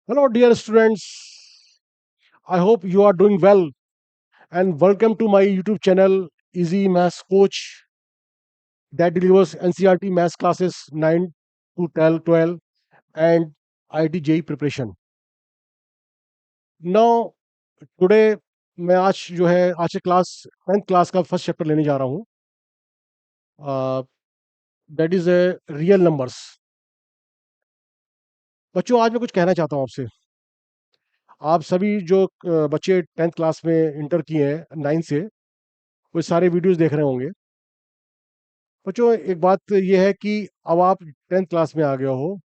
Hello, dear students. I hope you are doing well and welcome to my YouTube channel, Easy Maths Coach, that delivers NCRT maths classes 9 to 12 and IIT JEE preparation. Now, today मैं आज जो है आज से class 10th class का first chapter लेने जा रहा हूँ, दैट इज रियल नंबर्स। बच्चों, आज मैं कुछ कहना चाहता हूँ आपसे। आप सभी जो बच्चे 10th क्लास में इंटर किए हैं 9 से, वो सारे वीडियोस देख रहे होंगे। बच्चों, एक बात ये है कि अब आप 10th क्लास में आ गए हो,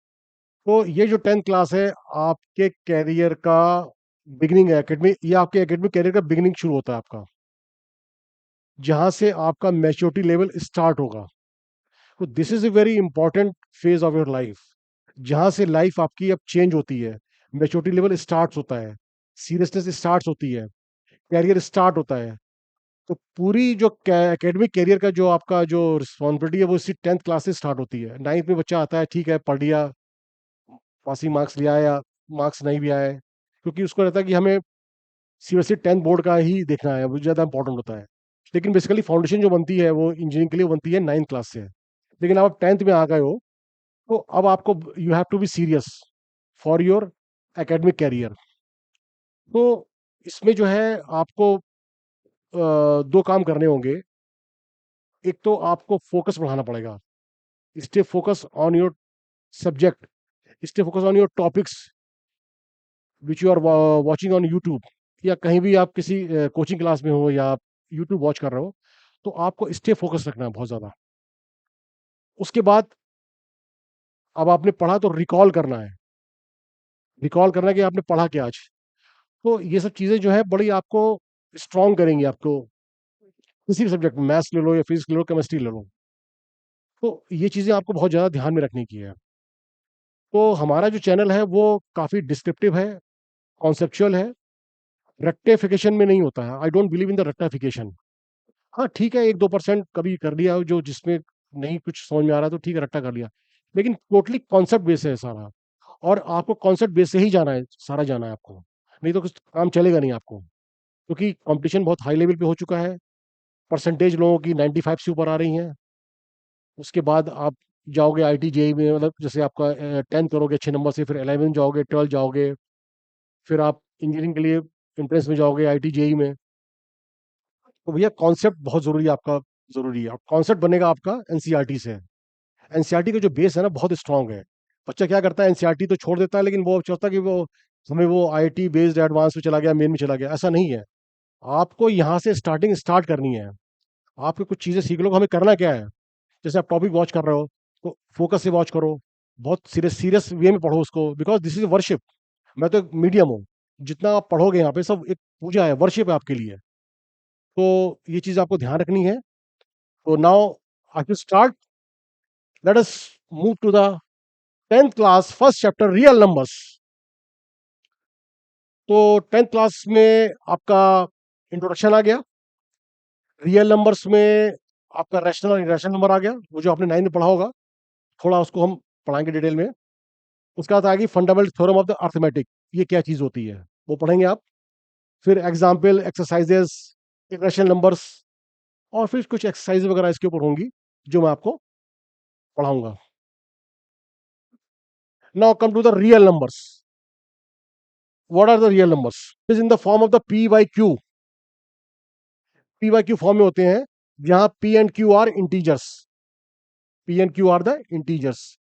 तो ये जो 10th क्लास है, आपके कैरियर का बिगिनिंग है। एकेडमिक ये आपके एकेडमिक कैरियर का बिगिनिंग शुरू होता है आपका, जहाँ से आपका मैच्योरिटी लेवल स्टार्ट होगा। तो this is a very important phase of your life, जहाँ से लाइफ आपकी अब चेंज होती है। मैच्योरिटी लेवल स्टार्ट्स होता है, सीरियसनेस स्टार्ट्स होती है, कैरियर स्टार्ट होता है। तो पूरी जो एकेडमिक कैरियर का जो आपका जो रिस्पॉन्सिबिलिटी है, वो इसी 10th क्लास से स्टार्ट होती है। 9th में बच्चा आता है, ठीक है, पढ़ लिया, पासिंग मार्क्स लिया या मार्क्स नहीं भी आए, क्योंकि उसको रहता है कि हमें सीबीएसई 10th बोर्ड का ही देखना है, वो ज़्यादा इंपॉर्टेंट होता है। लेकिन बेसिकली फाउंडेशन जो बनती है वो इंजीनियरिंग के लिए बनती है 9th क्लास से। लेकिन अब आप 10th में आ गए हो, तो अब आपको you have to be serious for your academic career. तो इसमें जो है आपको दो काम करने होंगे। एक तो आपको फोकस बढ़ाना पड़ेगा, stay focus on your subject, stay focus on your topics which you are watching on YouTube, या कहीं भी आप किसी कोचिंग क्लास में हो या आप यूट्यूब वॉच कर रहे हो, तो आपको स्टे फोकस रखना है बहुत ज़्यादा। उसके बाद अब आपने पढ़ा तो रिकॉल करना है, रिकॉल करना है कि आपने पढ़ा क्या आज। तो ये सब चीज़ें जो है बड़ी आपको स्ट्रॉन्ग करेंगी आपको, किसी भी सब्जेक्ट में, मैथ्स ले लो या फिजिक्स ले लो, केमिस्ट्री ले लो। तो ये चीज़ें आपको बहुत ज़्यादा ध्यान में रखने की है। तो हमारा जो चैनल है वो काफ़ी डिस्क्रिप्टिव है, कॉन्सेप्चुअल है, रेक्टिफिकेशन में नहीं होता है। I don't believe in the rectification. हाँ, ठीक है, 1-2% कभी कर लिया हो, जो जिसमें नहीं कुछ समझ में आ रहा है, तो ठीक है, रट्टा कर लिया। लेकिन टोटली कॉन्सेप्ट बेस है सारा, और आपको कॉन्सेप्ट बेस से ही जाना है, सारा जाना है आपको, नहीं तो कुछ काम चलेगा नहीं आपको। क्योंकि कॉम्पिटिशन बहुत हाई लेवल पे हो चुका है, परसेंटेज लोगों की 95 से ऊपर आ रही हैं। उसके बाद आप जाओगे आईआईटी जेईई में, मतलब जैसे आपका 10th करोगे अच्छे नंबर से, फिर 11 जाओगे, 12 जाओगे, फिर आप इंजीनियरिंग के लिए एंट्रेंस में जाओगे आईआईटी जेईई में। तो भैया कॉन्सेप्ट बहुत ज़रूरी है आपका, ज़रूरी है। कॉन्सेप्ट बनेगा आपका एनसीईआरटी से। एनसीईआरटी का जो बेस है ना, बहुत स्ट्रांग है। बच्चा क्या करता है, एनसीईआरटी तो छोड़ देता है, लेकिन वो चाहता है कि वो हमें वो आईआईटी बेस्ड एडवांस में चला गया, मेन में चला गया। ऐसा नहीं है। आपको यहाँ से स्टार्टिंग स्टार्ट करनी है। आपको कुछ चीज़ें सीख लो, हमें करना क्या है। जैसे आप टॉपिक वॉच कर रहे हो, तो फोकस से वॉच करो, बहुत सीरियस सीरियस वे में पढ़ो उसको, बिकॉज दिस इज वर्शिप। मैं तो एक मीडियम हूँ, जितना आप पढ़ोगे यहाँ पे सब एक पूजा है, वर्शिप है आपके लिए। तो ये चीज़ आपको ध्यान रखनी है। तो now I to start, let us move to the 10th class first chapter, real numbers. तो 10th क्लास में आपका इंट्रोडक्शन आ गया। रियल नंबर्स में आपका रैशनल और इरेशनल नंबर आ गया, वो जो आपने 9 में पढ़ा होगा। थोड़ा उसको हम पढ़ाएंगे डिटेल में। उसके बाद आएगी fundamental theorem of the arithmetic, ये क्या चीज़ होती है वो पढ़ेंगे आप। फिर एग्जाम्पल, एक्सरसाइजेस, इरेशनल नंबर्स, और फिर कुछ एक्सरसाइज वगैरह इसके ऊपर होंगी जो मैं आपको पढ़ाऊंगा। Now come to the real numbers. What are the real numbers? Is in the form of the p by q. P by q form में होते हैं, जहां p and q are integers. P and q are the integers,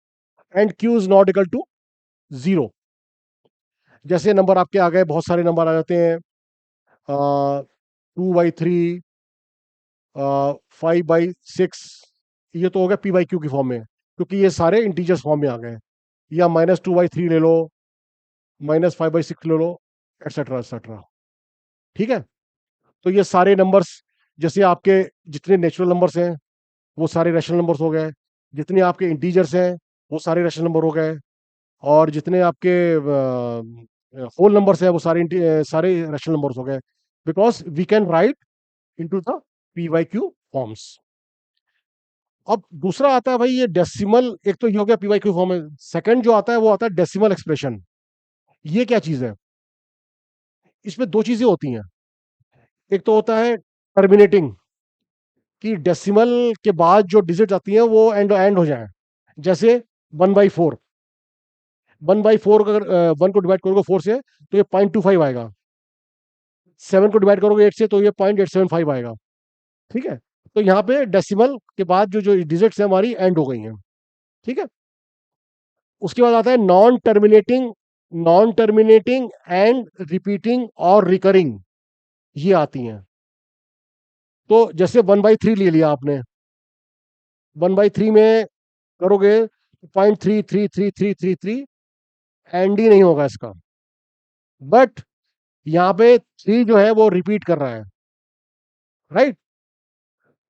and q is not equal to 0। जैसे number आपके आ गए, बहुत सारे number आ जाते हैं, 2/3, 5/6। ये तो हो गया पी बाई क्यू की फॉर्म में, क्योंकि ये सारे इंटीजर्स फॉर्म में आ गए। या -2/3 ले लो, -5/6 ले लो, एटसेट्रा एटसेट्रा। ठीक है। तो ये सारे नंबर्स, जैसे आपके जितने नेचुरल नंबर्स हैं वो सारे रैशनल नंबर्स हो गए, जितने आपके इंटीजर्स हैं वो सारे रैशनल नंबर हो गए, और जितने आपके होल नंबर्स हैं वो सारे रैशनल नंबर्स हो गए, because we can write into the p by q forms. अब दूसरा आता है भाई ये डेसिमल। एक तो ये हो गया पी वाई क्यू फॉर्म में। सेकंड जो आता है वो आता है डेसिमल एक्सप्रेशन। ये क्या चीज है? इसमें दो चीजें होती हैं। एक तो होता है टर्मिनेटिंग, कि डेसिमल के बाद जो डिजिट आती हैं वो एंड एंड हो जाए। जैसे 1/4, 1/4 अगर 1 को डिवाइड करोगे 4 से तो ये 0.25 आएगा। 7 को डिवाइड करोगे 8 से तो ये 0.875 आएगा। ठीक है, तो यहाँ पे डेसिमल के बाद जो जो डिजिट्स है हमारी एंड हो गई हैं। ठीक है, उसके बाद आता है non terminating, non terminating and repeating और रिकरिंग, ये आती हैं। तो जैसे 1/3 ले लिया आपने, 1/3 में करोगे 0.33333 एंड ही नहीं होगा इसका। बट यहाँ पे 3 जो है वो रिपीट कर रहा है, राइट?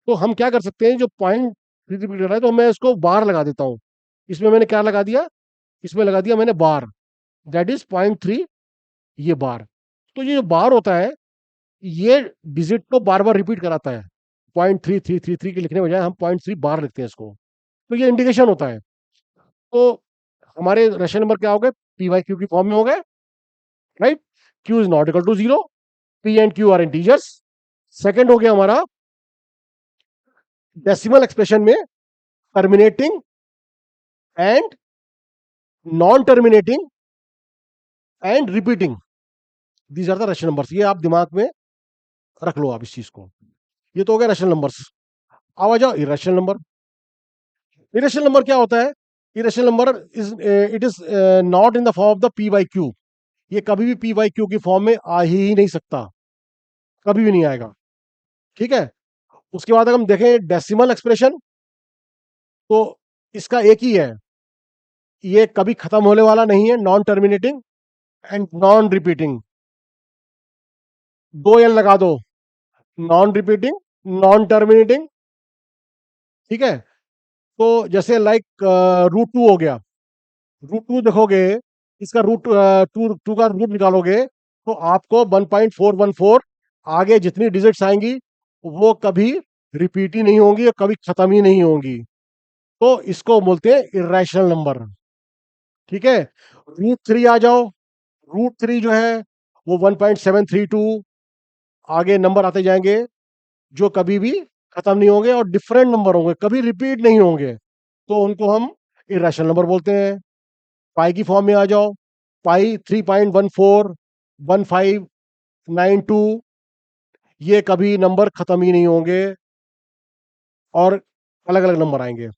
तो हम क्या कर सकते हैं, जो पॉइंट रिपीट कर रहा है तो मैं इसको बार लगा देता हूँ। इसमें मैंने क्या लगा दिया, इसमें लगा दिया मैंने बार, दैट इज 0.3, ये बार। तो ये जो बार होता है ये डिजिट को बार बार रिपीट कराता है। 0.3333 के लिखने बजाय हम 0.3 बार लिखते हैं इसको। तो ये इंडिकेशन होता है। तो हमारे रेशनल नंबर क्या हो गए, पी वाई क्यू की फॉर्म में हो गए, right? Q is not equal to zero, p and q are integers. Second हो गया हमारा डेसिमल एक्सप्रेशन में terminating and non terminating and repeating, these are the rational numbers. ये आप दिमाग में रख लो आप इस चीज को। ये तो हो गया रेशनल नंबर्स। अब आ जाओ इरेशनल नंबर। इरेशनल नंबर क्या होता है? Irrational number is, it is not in the form of the p by Q. ये कभी भी पी बाई क्यू की फॉर्म में आ ही नहीं सकता, कभी भी नहीं आएगा। ठीक है, उसके बाद अगर हम देखें डेसिमल एक्सप्रेशन, तो इसका एक ही है, ये कभी खत्म होने वाला नहीं है, non terminating and non repeating. दो एल लगा दो, नॉन रिपीटिंग, नॉन टर्मिनेटिंग। ठीक है, तो जैसे लाइक √2 हो गया, √2 देखोगे, इसका रूट टू का रूट निकालोगे तो आपको 1.414 आगे जितनी डिजिट्स आएंगी वो कभी रिपीट ही नहीं होंगी और कभी खत्म ही नहीं होंगी। तो इसको बोलते हैं इरेशनल नंबर। ठीक है, √3 आ जाओ, √3 जो है वो 1.732, आगे नंबर आते जाएंगे जो कभी भी खत्म नहीं होंगे और डिफरेंट नंबर होंगे, कभी रिपीट नहीं होंगे, तो उनको हम इरेशनल नंबर बोलते हैं। पाई की फॉर्म में आ जाओ, पाई 3.141592, ये कभी नंबर खत्म ही नहीं होंगे और अलग अलग नंबर आएंगे।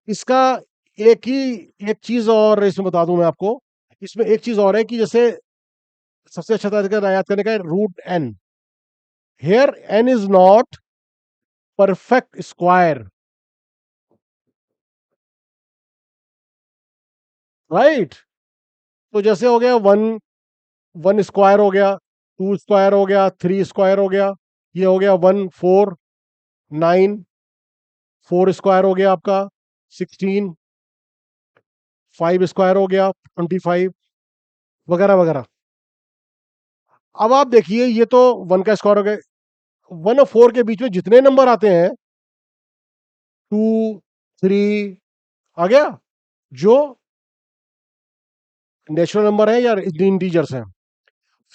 इसका एक ही एक चीज और इसमें बता दूं मैं आपको, इसमें एक चीज और है कि जैसे सबसे अच्छा तरीका याद करने का है √n। Here n is not perfect square, right? तो जैसे हो गया 1 स्क्वायर हो गया, 2 स्क्वायर हो गया, 3 स्क्वायर हो गया, ये हो गया 149, 4 स्क्वायर हो गया आपका 16, 5 स्क्वायर हो गया 25, वगैरह वगैरह। अब आप देखिए ये तो 1 का स्क्वायर हो गया, 1 और 4 के बीच में जितने नंबर आते हैं, 2, 3 आ गया, जो नेचुरल नंबर है या इंटीजर्स हैं।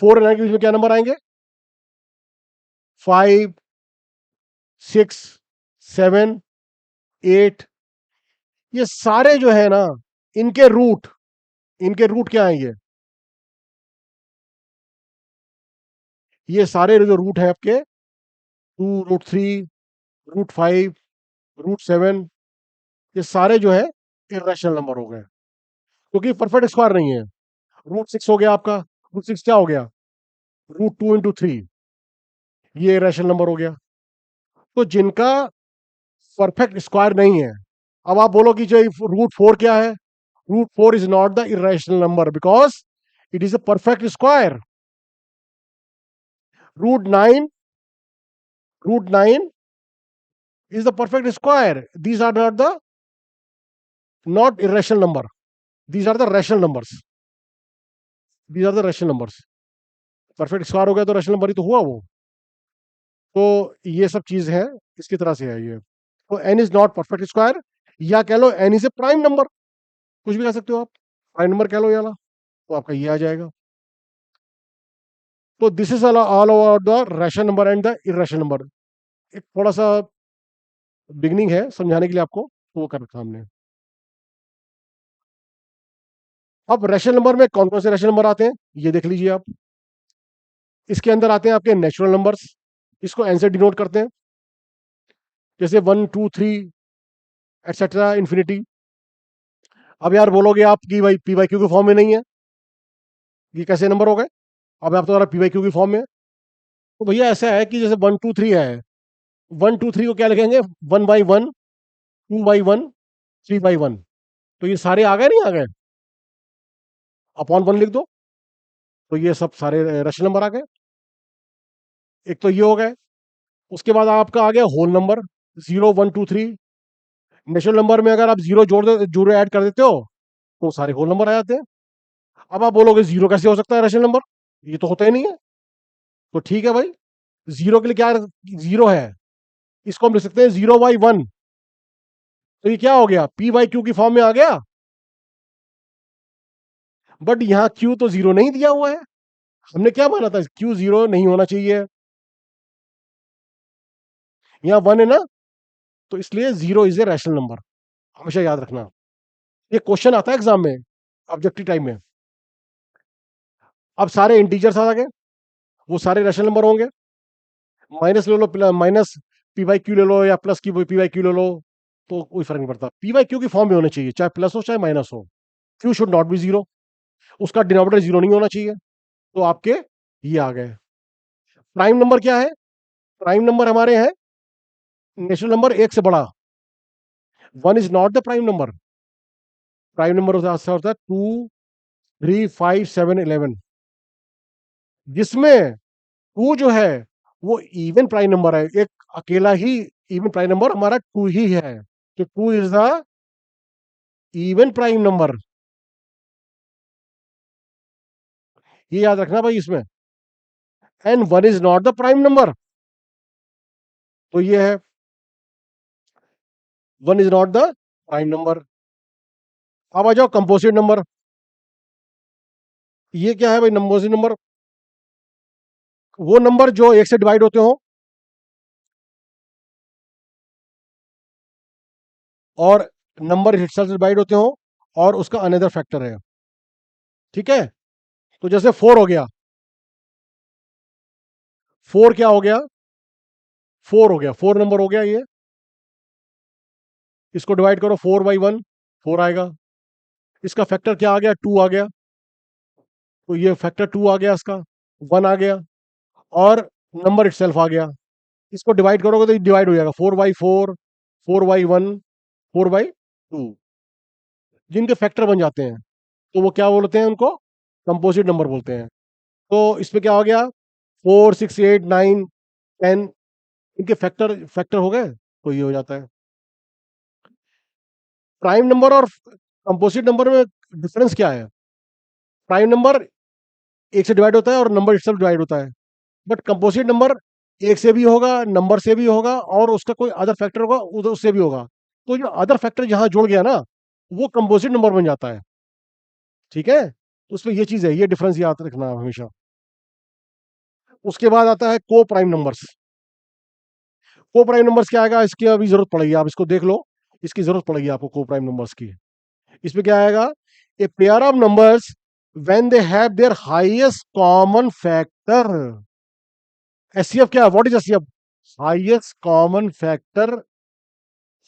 4 और 9 के बीच में क्या नंबर आएंगे, 5, 6, 7, 8। ये सारे जो है ना, इनके रूट, इनके रूट क्या आएंगे, ये सारे जो रूट हैं आपके 2, √3, √5, √7, ये सारे जो है इरेशनल नंबर हो गए, क्योंकि परफेक्ट स्क्वायर नहीं है। √6 हो गया आपका, √6 क्या हो गया, √2 × 3, ये इरेशनल नंबर हो गया। तो जिनका परफेक्ट स्क्वायर नहीं है, अब आप बोलो कि जो √4 क्या है, √4 is not the irrational number because it is a perfect square. √9, √9 is the perfect square. These are not the, not irrational number. These are the rational numbers. These are the rational numbers. Perfect square हो गया तो rational number ही तो हुआ वो। तो ये सब चीज है, इसकी तरह से है ये। तो n is not perfect square, या कह लो n is a prime number, कुछ भी कह सकते हो आप, प्राइम नंबर कह लो ये वाला। तो आपका ये आ जाएगा। तो this is all about the rational number and the irrational number. एक थोड़ा सा बिगनिंग है समझाने के लिए आपको, तो वो कर रखा हमने। अब रैशनल नंबर में कौन कौन से रैशनल नंबर आते हैं ये देख लीजिए आप। इसके अंदर आते हैं आपके नेचुरल नंबर्स, इसको एन से डिनोट करते हैं, जैसे 1 2 3 एटसेट्रा इन्फिनिटी। अब यार बोलोगे आप कि भाई पी वाई क्यू के फॉर्म में नहीं है, ये कैसे नंबर हो गए? अब आप तो पी वाई क्यू की फॉर्म में है। तो भैया ऐसा है कि जैसे 1 2 3 है, 1 2 3 को क्या लिखेंगे? 1/1, 2/1, 3/1। तो ये सारे आ गए नहीं आ गए? अपॉन वन लिख दो, तो ये सब सारे रैशनल नंबर आ गए। एक तो ये हो गए। उसके बाद आपका आ गया होल नंबर, 0 1 2 3। नेचुरल नंबर में अगर आप जीरो ऐड कर देते हो तो सारे होल नंबर आ जाते हैं। अब आप बोलोगे जीरो कैसे हो सकता है रैशनल नंबर, ये तो होता ही नहीं है। तो ठीक है भाई, जीरो के लिए क्या जीरो है, इसको हम लिख सकते हैं 0/1। तो ये क्या हो गया, पी वाई क्यू की फॉर्म में आ गया। बट यहां क्यू तो जीरो नहीं दिया हुआ है, हमने क्या माना था, क्यू जीरो नहीं होना चाहिए, यहाँ वन है ना, तो इसलिए zero is a rational number. हमेशा याद रखना, ये क्वेश्चन आता है एग्जाम में, ऑब्जेक्टिव टाइम में। अब सारे इंटीजर्स आ गए, वो सारे रैशनल नंबर होंगे। माइनस ले लो, माइनस पी वाई क्यू ले लो या प्लस की पी वाई क्यू ले लो, तो कोई फर्क नहीं पड़ता, पी वाई क्यू की फॉर्म में होने चाहिए, चाहे प्लस हो चाहे माइनस हो। Q should not be zero, उसका डिनोमिनेटर जीरो नहीं होना चाहिए। तो आपके ये आ गए। प्राइम नंबर क्या है? प्राइम नंबर हमारे हैं नेचुरल नंबर एक से बड़ा। One is not the prime number. Prime number होता है 2 3 5 7 11, जिसमें टू जो है वो इवन प्राइम नंबर है, एक अकेला ही इवन प्राइम नंबर हमारा टू ही है। तो two is the even prime number, ये याद रखना भाई इसमें। And one is not the prime number, तो ये है one is not the prime number. अब आ जाओ कंपोजिट नंबर। ये क्या है भाई कंपोजिट नंबर? वो नंबर जो एक से डिवाइड होते हो और नंबर हिस्सा से डिवाइड होते हो और उसका अनदर फैक्टर है। ठीक है, तो जैसे फोर हो गया, फोर क्या हो गया, फोर हो गया, फोर नंबर हो गया ये। इसको डिवाइड करो 4/1, फोर आएगा। इसका फैक्टर क्या आ गया, टू आ गया, तो ये फैक्टर टू आ गया, इसका वन आ गया, और नंबर इटसेल्फ आ गया। इसको डिवाइड करोगे तो डिवाइड हो जाएगा 4/4, 4/1, 4/2, जिनके फैक्टर बन जाते हैं तो वो क्या बोलते हैं, उनको कंपोजिट नंबर बोलते हैं। तो इसमें क्या हो गया, 4 6 8 9 10, इनके फैक्टर फैक्टर हो गए, तो ये हो जाता है। प्राइम नंबर और कंपोजिट नंबर में डिफरेंस क्या है? प्राइम नंबर एक से डिवाइड होता है और नंबर इटसेल्फ डिवाइड होता है, बट कंपोजिट नंबर एक से भी होगा, नंबर से भी होगा, और उसका कोई अदर फैक्टर होगा उधर उससे भी होगा। तो जो अदर फैक्टर जहां जुड़ गया ना, वो कंपोजिट नंबर बन जाता है। ठीक है, तो उसमें ये चीज है, ये डिफरेंस याद रखना हमेशा। उसके बाद आता है को प्राइम नंबर्स। को प्राइम नंबर्स क्या आएगा, इसकी अभी जरूरत पड़ेगी, आप इसको देख लो, इसकी जरूरत पड़ेगी आपको को प्राइम नंबर्स की। इसमें क्या आएगा, a pair of numbers when they have their highest common factor. HCF क्या है, what is HCF? Highest common factor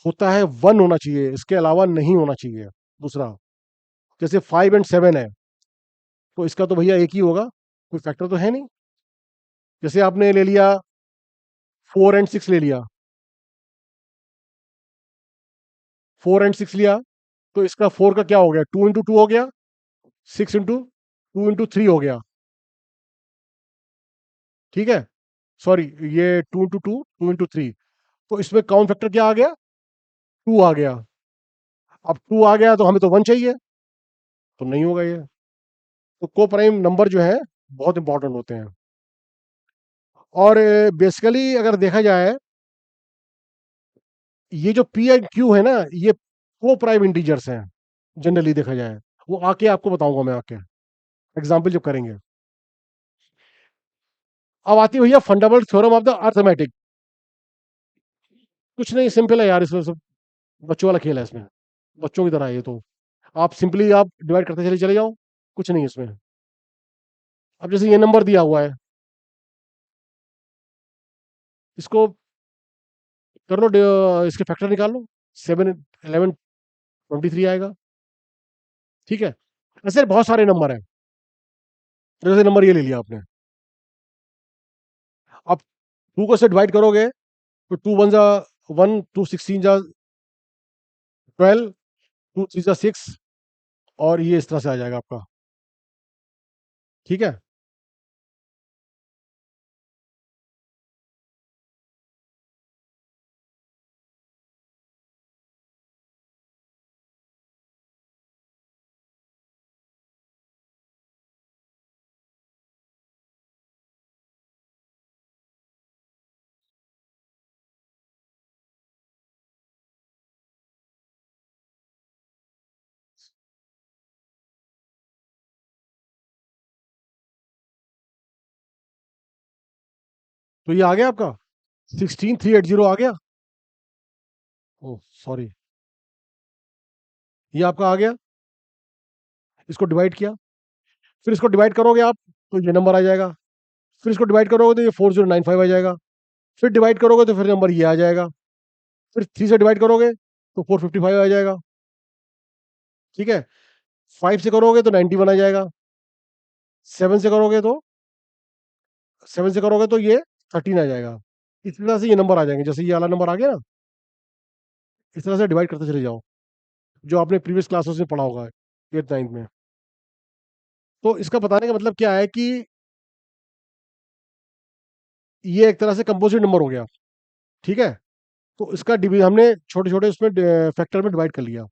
होता है वन होना चाहिए, इसके अलावा नहीं होना चाहिए दूसरा। जैसे 5 और 7 है, तो इसका तो भैया एक ही होगा, कोई फैक्टर तो है नहीं। जैसे आपने ले लिया 4 और 6 ले लिया, 4 और 6 लिया, तो इसका फोर का क्या हो गया, 2 × 2 हो गया, 6 × 2 × 3 हो गया। ठीक है, सॉरी, ये 2 × 2, 2 × 3, तो इसमें काउंट फैक्टर क्या आ गया, टू आ गया। अब टू आ गया तो हमें तो वन चाहिए, तो नहीं होगा ये। तो को प्राइम नंबर जो है बहुत इंपॉर्टेंट होते हैं। और बेसिकली अगर देखा जाए, ये जो पी एंड क्यू है ना, ये को प्राइम इंटीजर्स हैं, जनरली देखा जाए। वो आके आपको बताऊंगा मैं आके। एग्जाम्पल जब करेंगे। अब आती है भैया fundamental theorem of the arithmetic. कुछ नहीं, सिंपल है यार, इसमें सब बच्चों वाला खेल है इसमें, बच्चों की तरह है ये तो। आप सिंपली आप डिवाइड करते चले चले जाओ, कुछ नहीं इसमें। अब जैसे ये नंबर दिया हुआ है, इसको कर लो, इसके फैक्टर निकाल लो, 7 11 23 आएगा। ठीक है, ऐसे बहुत सारे नंबर हैं। जैसे नंबर ये ले लिया आपने, आप टू को से डिवाइड करोगे तो 2 1 2 16 जा 12, 2 3 जा 6, और ये इस तरह से आ जाएगा आपका। ठीक है, तो ये आ गया आपका 16380 आ गया। ओह सॉरी, ये आपका आ गया। इसको डिवाइड किया, फिर इसको डिवाइड करोगे आप तो ये नंबर आ जाएगा। फिर इसको डिवाइड करोगे तो ये 4095 आ जाएगा। फिर डिवाइड करोगे तो फिर नंबर ये आ जाएगा। फिर 3 से डिवाइड करोगे तो 455 आ जाएगा। ठीक है, 5 से करोगे तो 91 आ जाएगा। 7 से करोगे तो 7 से करोगे तो ये 13 आ जाएगा। इस तरह से ये नंबर आ जाएंगे, जैसे ये वाला नंबर आ गया ना, इस तरह से डिवाइड करते चले जाओ, जो आपने प्रीवियस क्लासेस में पढ़ा होगा 8th 9th में। तो इसका बताने का मतलब क्या है कि ये एक तरह से कंपोजिट नंबर हो गया। ठीक है, तो इसका डिवी हमने छोटे छोटे उसमें फैक्टर में डिवाइड कर लिया।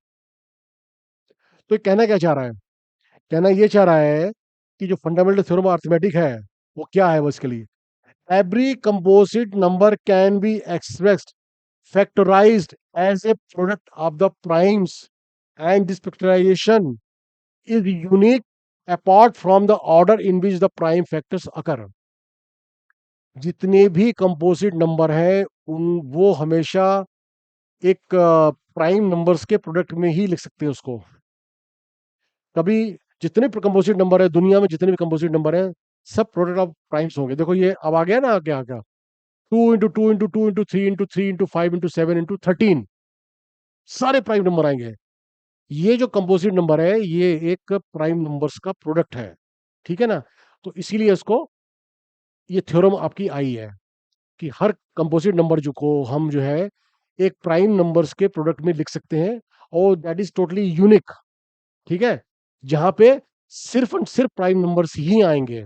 तो ये कहना क्या चाह रहा है? कहना ये चाह रहा है कि जो फंडामेंटल थ्योरम ऑफ अर्थमेटिक है, वो क्या है वो इसके लिए, every composite number can be expressed factorized as a product of the primes, and this factorization is unique apart from the order in which the prime factors occur। जितने भी composite number हैं उन वो हमेशा एक प्राइम नंबर्स के product में ही लिख सकते हैं उसको। कभी जितने कंपोजिट नंबर है दुनिया में, जितने भी कंपोजिट नंबर है, सब प्रोडक्ट ऑफ प्राइम्स होंगे। देखो ये अब आ गया ना, क्या क्या 2 into 2 into 2 into 3 into 5 into 7 into 13, सारे प्राइम नंबर आएंगे। ये जो कंपोजिट नंबर है ये एक प्राइम नंबर्स का प्रोडक्ट है। ठीक है ना, तो इसीलिए इसको ये थ्योरम आपकी आई है कि हर कंपोजिट नंबर जो को हम जो है एक प्राइम नंबर्स के प्रोडक्ट में लिख सकते हैं, और दैट इज टोटली यूनिक। ठीक है, जहां पे सिर्फ और सिर्फ प्राइम नंबर्स ही आएंगे।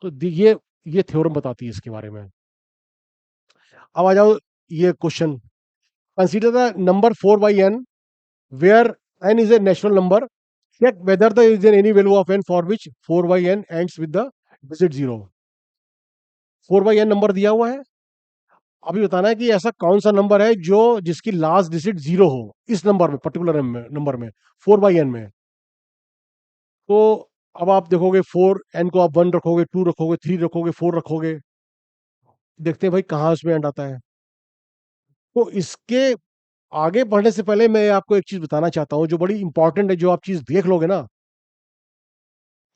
तो ये थ्योरम बताती है इसके बारे में। अब आ जाओ ये question, consider the number 4/n where n is a natural number, check whether there is any value of n for which 4/n ends with the digit 0। 4/n number दिया हुआ है, अभी बताना है कि ऐसा कौन सा नंबर है जो जिसकी लास्ट डिजिट 0 हो, इस नंबर में, पर्टिकुलर नंबर में, 4/n में। तो अब आप देखोगे 4n को आप 1 रखोगे, 2 रखोगे, 3 रखोगे, 4 रखोगे, देखते हैं भाई कहाँ उसमें एंड आता है। तो इसके आगे बढ़ने से पहले मैं आपको एक चीज बताना चाहता हूं जो बड़ी इंपॉर्टेंट है, जो आप चीज देख लोगे ना,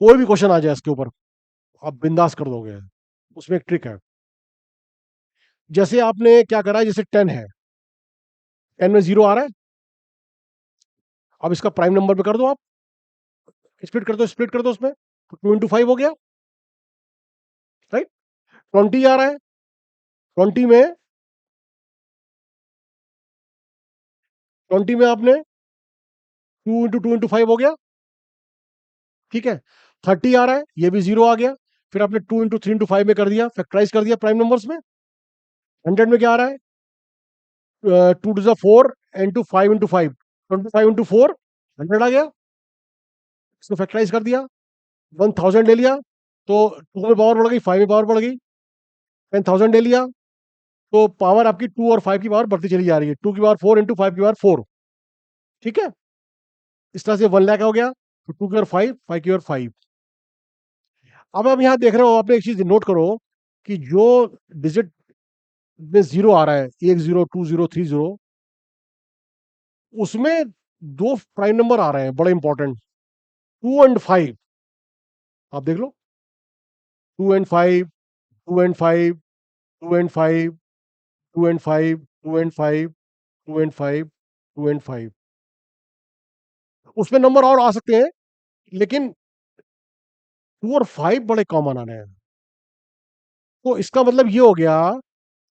कोई भी क्वेश्चन आ जाए इसके ऊपर आप बिंदास कर दोगे। उसमें एक ट्रिक है। जैसे आपने क्या करा है, जैसे 10 है, 10 में 0 आ रहा है, अब इसका प्राइम नंबर में कर दो आप, स्प्लिट कर दो, स्प्लिट कर दो उसमें, तो 2 into 5 हो गया, राइट। 20 आ रहा है, 20 में 20 में आपने 2 into 2 into 5 हो गया। ठीक है, 30 आ रहा है, ये भी 0 आ गया, फिर आपने 2 into 3 into 5 में कर दिया, फैक्टराइज कर दिया प्राइम नंबर्स में। 100 में क्या आ रहा है, 2 to the 4 into 5 into 5, 25 into 4, 100 आ गया, इसको फैक्टराइज कर दिया। 1000 ले लिया तो 2 में पावर बढ़ गई, 5 में पावर बढ़ गई। 10,000 ले लिया तो पावर आपकी 2 और 5 की पावर बढ़ती चली जा रही है, 2 की पावर 4 into 5 की पावर 4। ठीक है, इस तरह से 1 लाख हो गया, तो 2 की पावर 5, 5 की पावर 5। अब आप यहाँ देख रहे हो, आपने एक चीज नोट करो कि जो डिजिट में जीरो आ रहा है, 1 0 2 0 3 0, उसमें दो प्राइम नंबर आ रहे हैं बड़े इंपॉर्टेंट, 2 और 5। आप देख लो, 2 और 5, 2 और 5, 2 और 5, 2 और 5, 2 और 5, 2 और 5, 2 और 5। उसमें नंबर और आ सकते हैं, लेकिन 2 और 5 बड़े कॉमन आ रहे हैं। तो इसका मतलब ये हो गया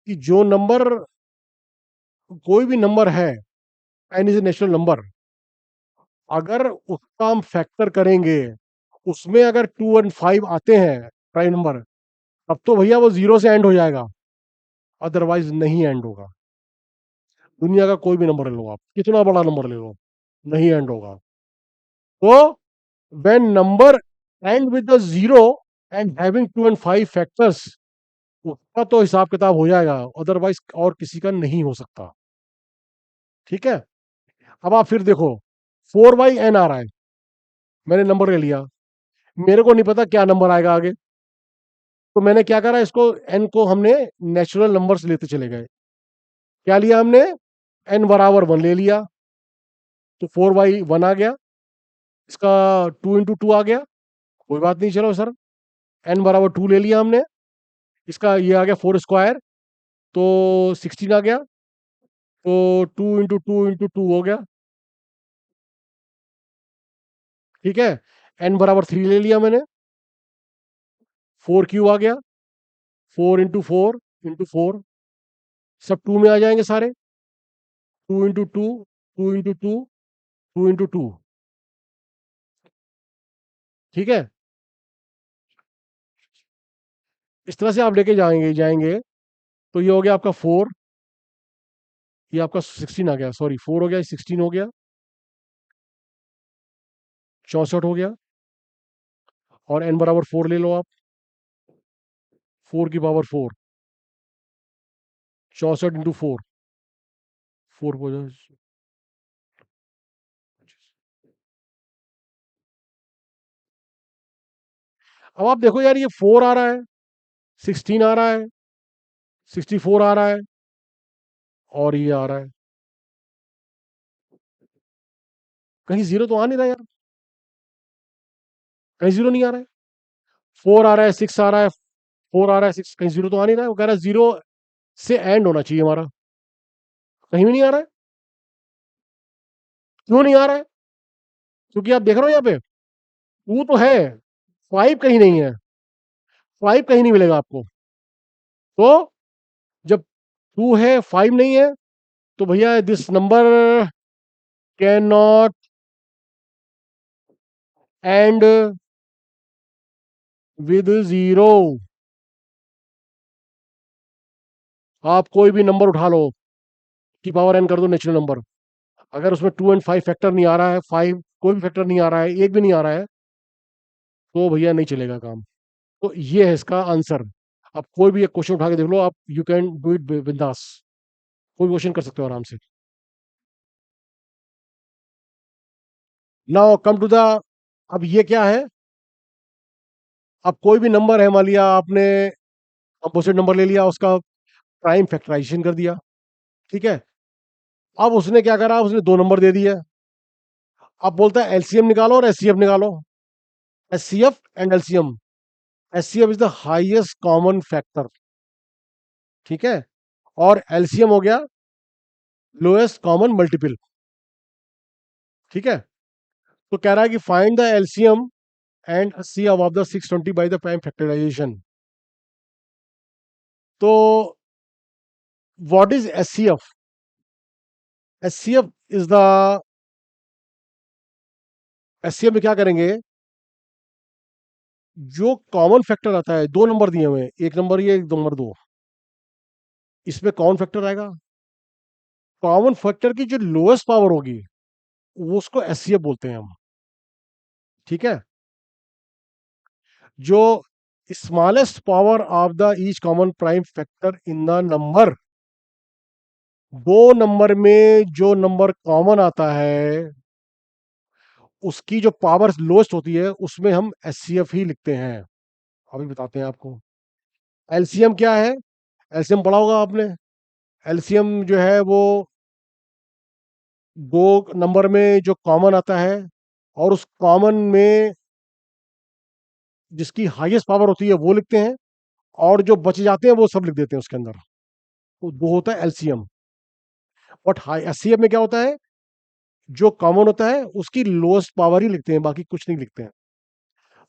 कि जो नंबर, कोई भी नंबर है, n is a natural number, अगर उसका हम फैक्टर करेंगे, उसमें अगर 2 और 5 आते हैं प्राइम नंबर, तब तो भैया वो जीरो से एंड हो जाएगा, अदरवाइज नहीं एंड होगा। दुनिया का कोई भी नंबर ले लो, आप कितना बड़ा नंबर ले लो, नहीं एंड होगा। तो when number and with the zero and having 2 और 5 फैक्टर्स, उसका तो हिसाब किताब हो जाएगा, अदरवाइज और किसी का नहीं हो सकता। ठीक है। अब आप फिर देखो, 4/n आ रहा है, मैंने नंबर ले लिया, मेरे को नहीं पता क्या नंबर आएगा आगे, तो मैंने क्या करा, इसको n को हमने नेचुरल नंबर्स लेते चले गए। क्या लिया हमने, n = 1 ले लिया, तो 4/1 आ गया, इसका 2 × 2 आ गया, कोई बात नहीं, चलो सर, n = 2 ले लिया हमने, इसका ये आ गया 4² तो 16 आ गया, तो 2 × 2 × 2 हो गया। ठीक है, n = 3 ले लिया मैंने, 4³ आ गया, 4 × 4 × 4, सब 2 में आ जाएंगे सारे, 2 × 2, 2 × 2, 2 × 2। ठीक है, इस तरह से आप लेके जाएंगे जाएंगे, तो ये हो गया आपका 4, ये आपका 16 आ गया, सॉरी 4 हो गया, 16 हो गया, 64 हो गया, और n = 4 ले लो आप, 4 की पावर 4, 64 × 4, 4 हो जाए। अब आप देखो यार, ये 4 आ रहा है, 16 आ रहा है, 64 आ रहा है, और ये आ रहा है, कहीं जीरो तो आ नहीं रहा यार, कहीं जीरो नहीं आ रहा है। 4 आ रहा है, 6 आ रहा है, 4 आ रहा है, 6, कहीं जीरो तो आ नहीं रहा है। वो कह रहा है जीरो से एंड होना चाहिए हमारा, कहीं भी नहीं आ रहा है। क्यों नहीं आ रहा है? क्योंकि आप देख रहे हो यहाँ पे 2 तो है, 5 कहीं नहीं है, 5 कहीं नहीं मिलेगा आपको। तो जब 2 है, 5 नहीं है, तो भैया this number can not and with zero. आप कोई भी नंबर उठा लो, की पावर n कर दो नेचुरल नंबर, अगर उसमें 2 और 5 फैक्टर नहीं आ रहा है, 5 कोई भी फैक्टर नहीं आ रहा है, एक भी नहीं आ रहा है, तो भैया नहीं चलेगा काम। तो ये है इसका आंसर। आप कोई भी एक क्वेश्चन उठा के देख लो, आप यू कैन डू इट बिंदास, कोई क्वेश्चन कर सकते हो आराम से। नाउ कम टू द, अब ये क्या है, अब कोई भी नंबर है, मान लिया आपने कंपोजिट नंबर ले लिया, उसका प्राइम फैक्टराइजेशन कर दिया। ठीक है, अब उसने क्या करा, उसने दो नंबर दे दिए, अब बोलता है एलसीएम निकालो और एचसीएफ निकालो, HCF and LCM. HCF is the highest common factor, ठीक है, और एलसीएम हो गया लोएस्ट कॉमन मल्टीपल। ठीक है, तो कह रहा है कि find the LCM and C of the 620 by the prime factorization. तो what is HCF? HCF is the, HCF में क्या करेंगे, जो कॉमन फैक्टर आता है, दो नंबर दिए हुए हैं, एक नंबर ये, एक नंबर दो, इसमें कॉमन फैक्टर आएगा, कॉमन फैक्टर की जो लोएस्ट पावर होगी, वो उसको एचसीएफ बोलते हैं हम। ठीक है, जो smallest power of the each common prime factor in the number, दो नंबर में जो नंबर कॉमन आता है, उसकी जो पावर लोएस्ट होती है, उसमें हम एचसीएफ ही लिखते हैं। अभी बताते हैं आपको। एलसीएम क्या है? एलसीएम पढ़ा होगा आपने। एलसीएम जो है वो दो नंबर में जो कॉमन आता है, और उस कॉमन में जिसकी हाईएस्ट पावर होती है वो लिखते हैं, और जो बच जाते हैं वो सब लिख देते हैं उसके अंदर। तो वो होता है एलसीएम। बट हाई एचसीएफ में क्या होता है, जो कॉमन होता है उसकी लोएस्ट पावर ही लिखते हैं, बाकी कुछ नहीं लिखते हैं।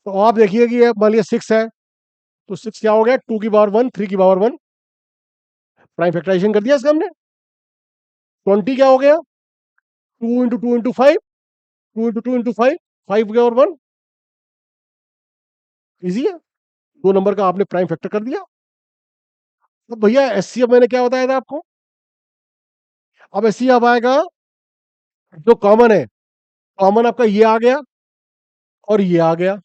तो आप देखिए कि ये मान लिया 6 है, तो 6 क्या हो गया, 2 की पावर 1, 3 की पावर 1, प्राइम फैक्टराइजेशन कर दिया इसका हमने। 20 क्या हो गया, 2 इंटू 2 इंटू 5, 2 इंटू 2 इंटू 5, 5 की पावर 1। इजी है, दो नंबर का आपने प्राइम फैक्टर कर दिया। तो भैया एचसीएफ मैंने क्या बताया था आपको, अब एचसीएफ आएगा जो कॉमन है, कॉमन आपका ये आ गया और ये आ गया,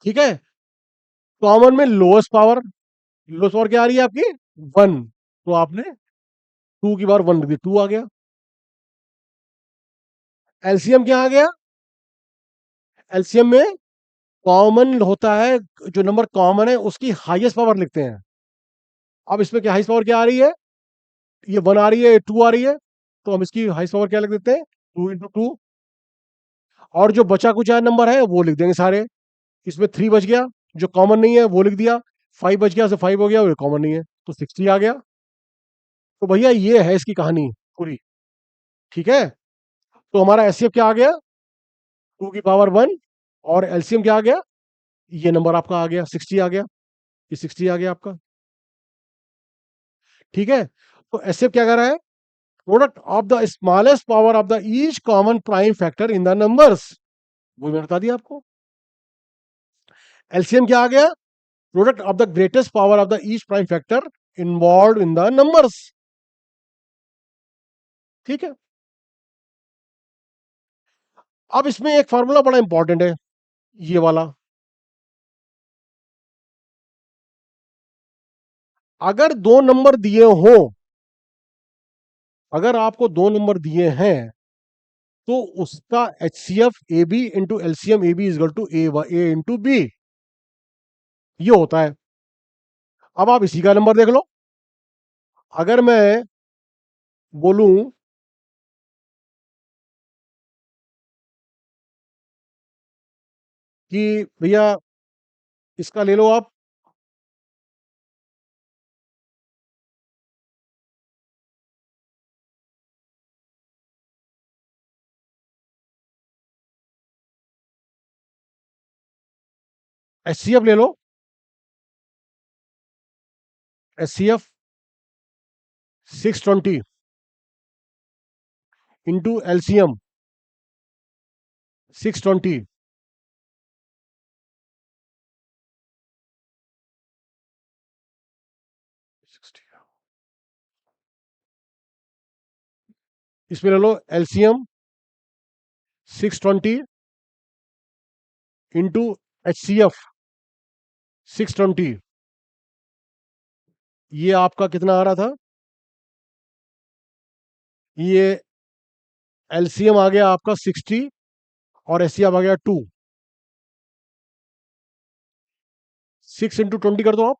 ठीक है। कॉमन में लोएस्ट पावर, लोएस्ट पावर क्या आ रही है आपकी, 1, तो आपने 2 की पावर 1 लिख दी, 2 आ गया। एलसीएम क्या आ गया, एलसीएम में कॉमन होता है, जो नंबर कॉमन है उसकी हाईएस्ट पावर लिखते हैं। अब इसमें क्या हाईएस्ट पावर क्या आ रही है, ये 1 आ रही है, 2 आ रही है, तो हम इसकी हाईएस्ट पावर क्या लिख देते हैं, 2 इंटू 2। और जो बचा कुछ नंबर है वो लिख देंगे सारे। इसमें 3 बच गया, जो कॉमन नहीं है वो लिख दिया। 5 बच गया, 5 हो गया, वो कॉमन नहीं है, तो 60 आ गया। तो भैया ये है इसकी कहानी पूरी, ठीक है। तो हमारा एचसीएफ क्या आ गया, 2 की पावर 1, और एलसीएम क्या आ गया, ये नंबर आपका आ गया 60 आ गया, ये 60 आ गया आपका, ठीक है। तो एचसीएफ क्या कर रहा है, product of the smallest power of the each common prime factor in the numbers, वो मैंने बता दिया आपको। एलसीएम क्या आ गया, product of the greatest power of the each prime factor involve in the numbers, ठीक है। अब इसमें एक फॉर्मूला बड़ा इंपॉर्टेंट है, ये वाला। अगर दो नंबर दिए हो, अगर आपको दो नंबर दिए हैं, तो उसका HCF a B into LCM A B equal to A into B, ये होता है। अब आप इसी का नंबर देख लो। अगर मैं बोलूं कि भैया इसका ले लो आप, एचसीएफ ले लो, एचसीएफ 620 इंटू एलसीएम 620, इसमें ले लो एलसीएम 620 इंटू एचसीएफ 620, ये आपका कितना आ रहा था, ये एलसीएम आ गया आपका 60 और एचसीएफ आ गया 2। 6 इंटू 20 कर दो आप,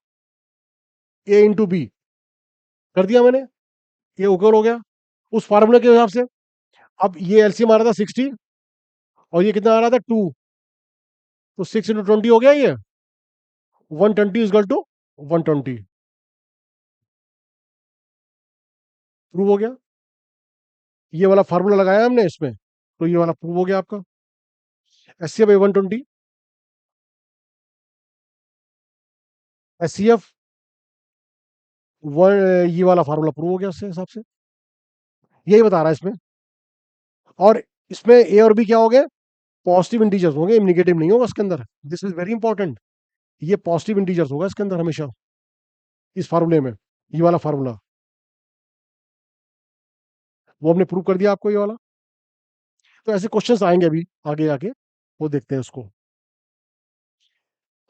ए इंटू बी कर दिया मैंने, ये ओके हो गया उस फार्मूले के हिसाब से। अब ये एलसीएम आ रहा था 60 और ये कितना आ रहा था 2, तो 6 इंटू 20 हो गया, ये 120 इजकल टू 120, प्रूव हो गया। ये वाला फार्मूला लगाया हमने इसमें, तो ये वाला प्रूव हो गया आपका, S C F 120, S C F one, ये वाला फार्मूला प्रूव हो गया उससे हिसाब से, यही बता रहा है इसमें। और इसमें ए और बी क्या हो गए, पॉजिटिव इंटीजर्स होंगे, निगेटिव नहीं होगा इसके अंदर, दिस इज वेरी इंपॉर्टेंट। ये पॉजिटिव इंटीजर्स होगा इसके अंदर हमेशा, इस फार्मूले में, ये वाला फार्मूला, वो हमने प्रूव कर दिया आपको ये वाला। तो ऐसे क्वेश्चंस आएंगे अभी आगे आके, वो देखते हैं उसको।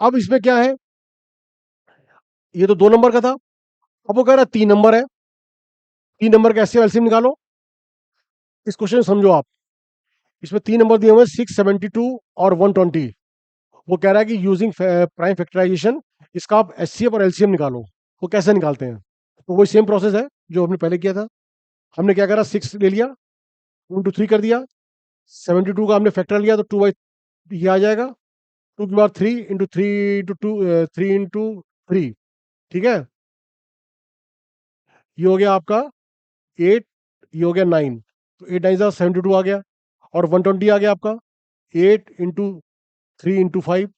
अब इसमें क्या है, ये तो 2 नंबर का था, अब वो कह रहा है 3 नंबर है, 3 नंबर का एचसीएफ एलसीएम निकालो। इस क्वेश्चन समझो आप, इसमें 3 नंबर दिए हुए हैं 672 और 120, वो कह रहा है कि यूजिंग प्राइम फैक्टराइजेशन इसका आप एचसीएफ और एलसीएम निकालो। वो कैसे निकालते हैं? तो वही सेम प्रोसेस है जो हमने पहले किया था। हमने क्या करा, 6 ले लिया, 2 into 3 कर दिया, 72 का हमने फैक्टर लिया तो 2 बाई ये आ जाएगा, 2 की पावर 3 into 3 into 2, 3 into 3, ठीक है। ये हो गया आपका 8, ये हो गया 9, तो 8 9 72 आ गया। और 120 आ गया आपका 8 into 3 into 5,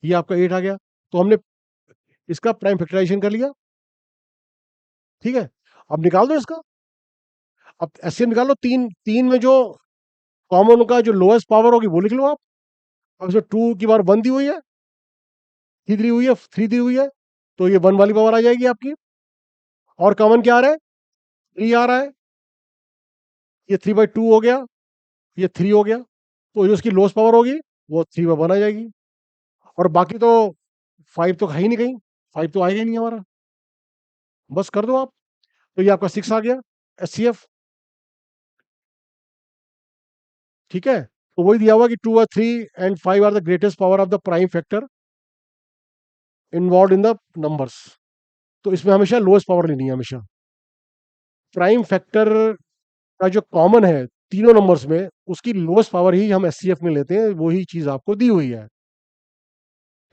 ये आपका 8 आ गया। तो हमने इसका प्राइम फैक्टराइजेशन कर लिया, ठीक है। अब निकाल दो इसका। अब एचसीएफ निकाल लो, तीन तीन में जो कॉमन का जो लोएस्ट पावर होगी वो लिख लो आप। अब इसमें 2 की पावर 1 दी हुई है, 3 दी हुई है, 3 दी हुई है, तो ये 1 वाली पावर आ जाएगी आपकी। और कॉमन क्या आ रहा है? 3 आ रहा है, ये 3/2 हो गया, ये 3 हो गया, तो जो उसकी लोएस्ट पावर होगी वो 3/1 आ जाएगी। और बाकी तो 5 तो है ही नहीं कहीं, 5 तो आएगा ही नहीं हमारा। बस कर दो आप, तो ये आपका 6 आ गया एचसीएफ, ठीक है। तो वही दिया हुआ कि 2 और 3 and 5 are the greatest power of the prime factor involve in the numbers. तो इसमें हमेशा लोएस्ट पावर लेनी है हमेशा। प्राइम फैक्टर का जो कॉमन है तीनों नंबर्स में, उसकी लोएस्ट पावर ही हम एचसीएफ में लेते हैं, वही चीज आपको दी हुई है,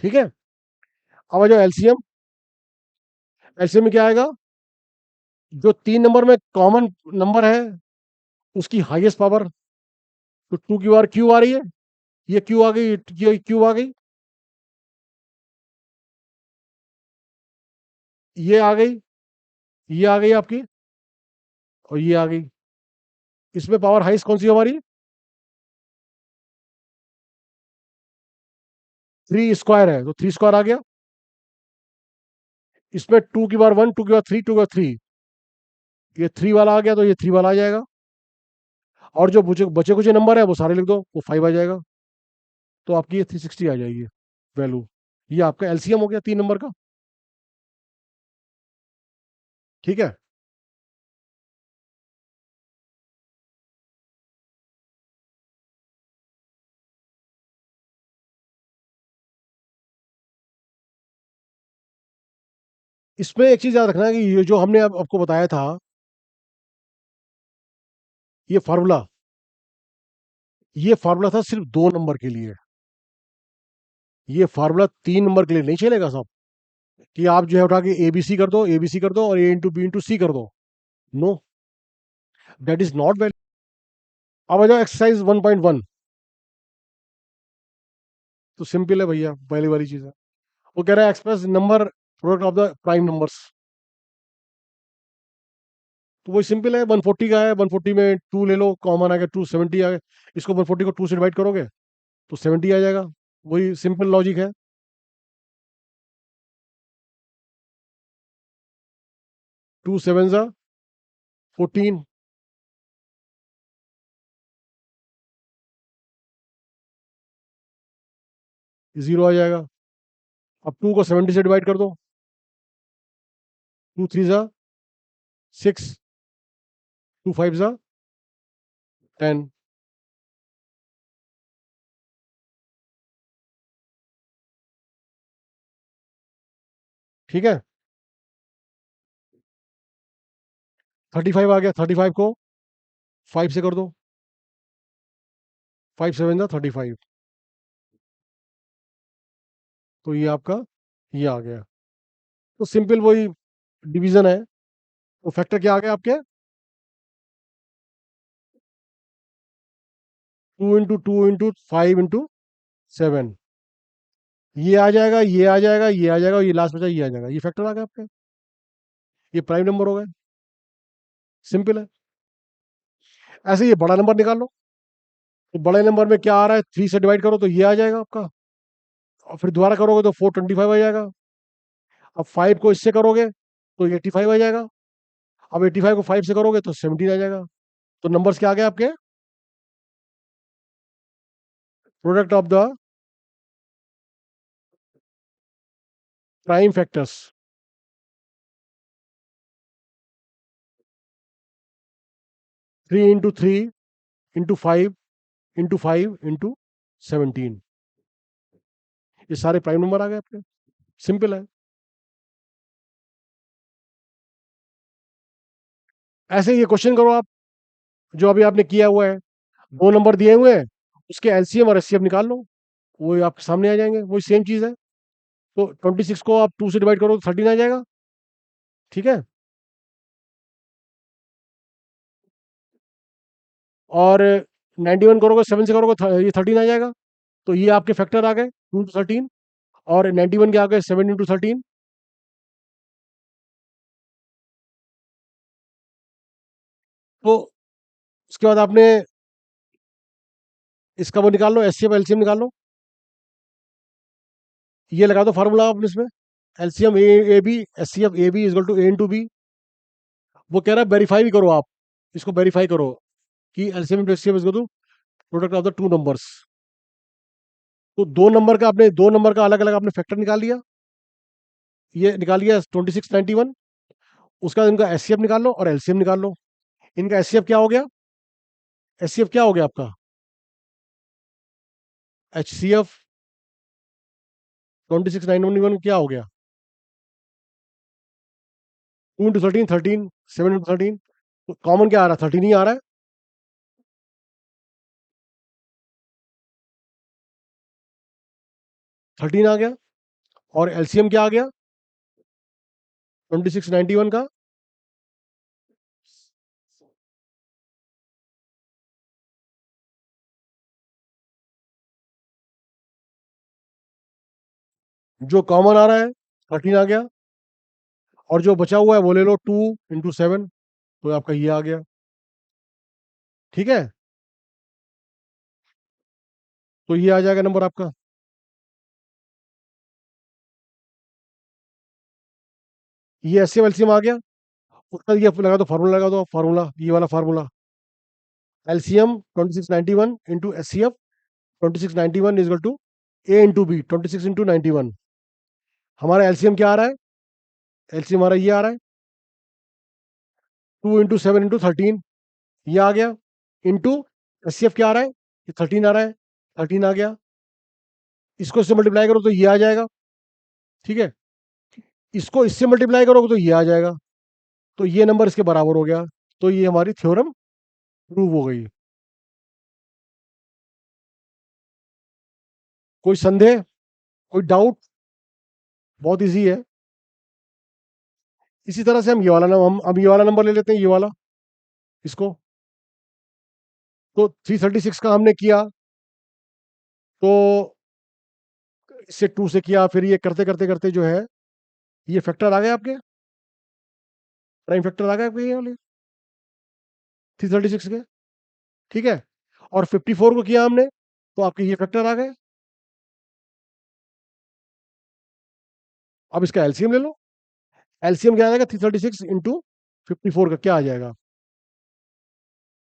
ठीक है। अब आ जाओ एलसीएम। एलसीएम में क्या आएगा? जो 3 नंबर में कॉमन नंबर है उसकी हाईएस्ट पावर, तो 2 की पावर क्यू आ रही है, ये क्यू आ गई, ये क्यू आ गई, ये आ गई, ये आ गई आपकी, और ये आ गई। इसमें पावर हाईएस्ट कौन सी है हमारी? 3 स्क्वायर है, तो 3 स्क्वायर आ गया। इसमें 2 की पावर 1, 2 की पावर 3, 2 की पावर 3, ये 3 वाला आ गया, तो ये 3 वाला आ जाएगा। और जो बचे बचे कुछ नंबर है वो सारे लिख दो, वो 5 आ जाएगा। तो आपकी ये 360 आ जाएगी वैल्यू। ये आपका एलसीएम हो गया 3 नंबर का, ठीक है। इसमें एक चीज याद रखना है कि ये जो हमने अब आपको बताया था, ये फार्मूला, ये फार्मूला था सिर्फ 2 नंबर के लिए। ये फार्मूला 3 नंबर के लिए नहीं चलेगा साहब, कि आप जो है उठा के एबीसी कर दो, एबीसी कर दो और a into b into c कर दो। No, that is not valid. अब आ जाओ एक्सरसाइज 1.1। तो सिंपल है भैया, पहली वाली चीज है। वो कह रहा है express number product of the prime numbers. तो वही सिंपल है, 140 का है, 140 में 2 ले लो, कॉमन आ गया 270 आ गया। इसको 140 को 2 से डिवाइड करोगे तो 70 आ जाएगा। वही सिंपल लॉजिक है। 2 7 14, 0 आ जाएगा। अब 2 को 70 से डिवाइड कर दो, 2 3 6, 2 5 10। ठीक है, 35 आ गया, 35 को 5 से कर दो, 5 7 35। तो ये आपका ये आ गया। तो सिंपल वही डिवीजन है। तो फैक्टर क्या आ गया आपके? 2 into 2 into 5 into 7, ये आ जाएगा, ये आ जाएगा, ये आ जाएगा, ये लास्ट बचा, ये आ जाएगा। ये फैक्टर आ गया आपके, ये प्राइम नंबर हो गए। सिंपल है। ऐसे ये बड़ा नंबर निकाल लो। तो बड़े नंबर में क्या आ रहा है, 3 से डिवाइड करो तो ये आ जाएगा आपका, और फिर दोबारा करोगे तो 425 आ जाएगा। अब 5 को इससे करोगे तो 85 आ जाएगा। अब 85 को 5 से करोगे तो 17 आ जाएगा। तो नंबर्स क्या आ गए आपके? Product of the prime factors, 3 into 3 into 5 into 5 into 17। ये सारे प्राइम नंबर आ गए आपके, सिंपल है। ऐसे ये क्वेश्चन करो आप, जो अभी आपने किया हुआ है, दो नंबर दिए हुए हैं, उसके एलसीएम और एचसीएफ निकाल लो, वो आपके सामने आ जाएंगे, वही सेम चीज़ है। तो 26 को आप 2 से डिवाइड करो तो 13 आ जाएगा, ठीक है। और 91 करोगे 7 से करोगे ये 13 आ जाएगा। तो ये आपके फैक्टर आ गए 2 into 13, और 91 के आ गए 7 into 13। तो उसके बाद आपने इसका वो निकाल लो, एचसीएफ एलसीएम निकाल लो। ये लगा दो फार्मूला आपने इसमें, LCM A b, HCF a B equal to A into b. वो कह रहा है वेरीफाई भी करो आप, इसको वेरीफाई करो कि LCM into HCF is to product of the two numbers. तो दो नंबर का आपने, दो नंबर का अलग अलग आपने फैक्टर निकाल लिया, ये निकाल लिया 2691। उसका बाद इनका एचसीएफ निकाल लो और एलसीएम निकाल लो। इनका एचसीएफ क्या हो गया, एचसीएफ क्या हो गया आपका, एचसीएफ 2691 क्या हो गया, 2 into 13, 13, 7 into 13। कॉमन क्या आ रहा है, 13 ही आ रहा है, 13 आ गया। और एलसीएम क्या आ गया 2691 का, जो कॉमन आ रहा है 13 आ गया, और जो बचा हुआ है वो ले लो 2 into 7, तो आपका ये आ गया, ठीक है। तो ये आ जाएगा नंबर आपका। ये एचसीएफ एलसीएम आ गया। उसका ये लगा दो फार्मूला, लगा दो फार्मूला, ये वाला formula, LCM 2691 into HCF 2691 is to A into b 26 into 91। हमारा एलसीएम क्या आ रहा है, एलसीएम हमारा ये आ रहा है 2 into 7 into 13, ये आ गया, इंटू एचसीएफ क्या आ रहा है, ये 13 आ रहा है, 13 आ गया। इसको इससे मल्टीप्लाई करो तो ये आ जाएगा, ठीक है। इसको इससे मल्टीप्लाई करोगे तो ये आ जाएगा, तो ये नंबर इसके बराबर हो गया। तो ये हमारी थ्योरम प्रूव हो गई। कोई संदेह, कोई डाउट, बहुत इजी है। इसी तरह से हम ये वाला नंबर, हम अब ये वाला नंबर ले लेते हैं, ये वाला, इसको। तो 336 का हमने किया, तो इससे 2 से किया, फिर ये करते करते करते जो है, ये फैक्टर आ गए आपके, प्राइम फैक्टर आ गए आपके ये वाले 336 के, ठीक है। और 54 को किया हमने, तो आपके ये फैक्टर आ गए। अब इसका एलसीएम ले लो, एलसीएम क्या आ जाएगा 336 into 54 का क्या आ जाएगा,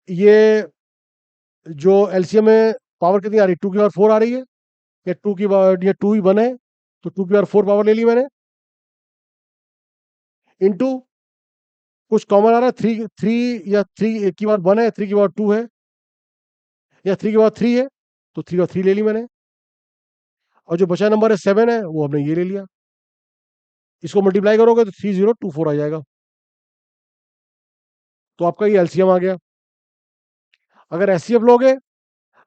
ये जो एलसीएम में पावर कितनी आ रही है, 2 की पावर 4 आ रही है, या 2 की पावर, या 2 ही 1 है, तो 2 की पावर 4 पावर ले ली मैंने, इंटू कुछ कॉमन आ रहा है, 3 3, या 3 की पावर 1 है, 3 की पावर 2 है, या 3 की पावर 3 है, तो 3 की पावर 3 ले ली मैंने। और जो बचा नंबर है 7 है, वो हमने ये ले लिया। इसको मल्टीप्लाई करोगे तो 3024 आ जाएगा। तो आपका ये एलसीएम आ गया। अगर एचसीएफ लोगे,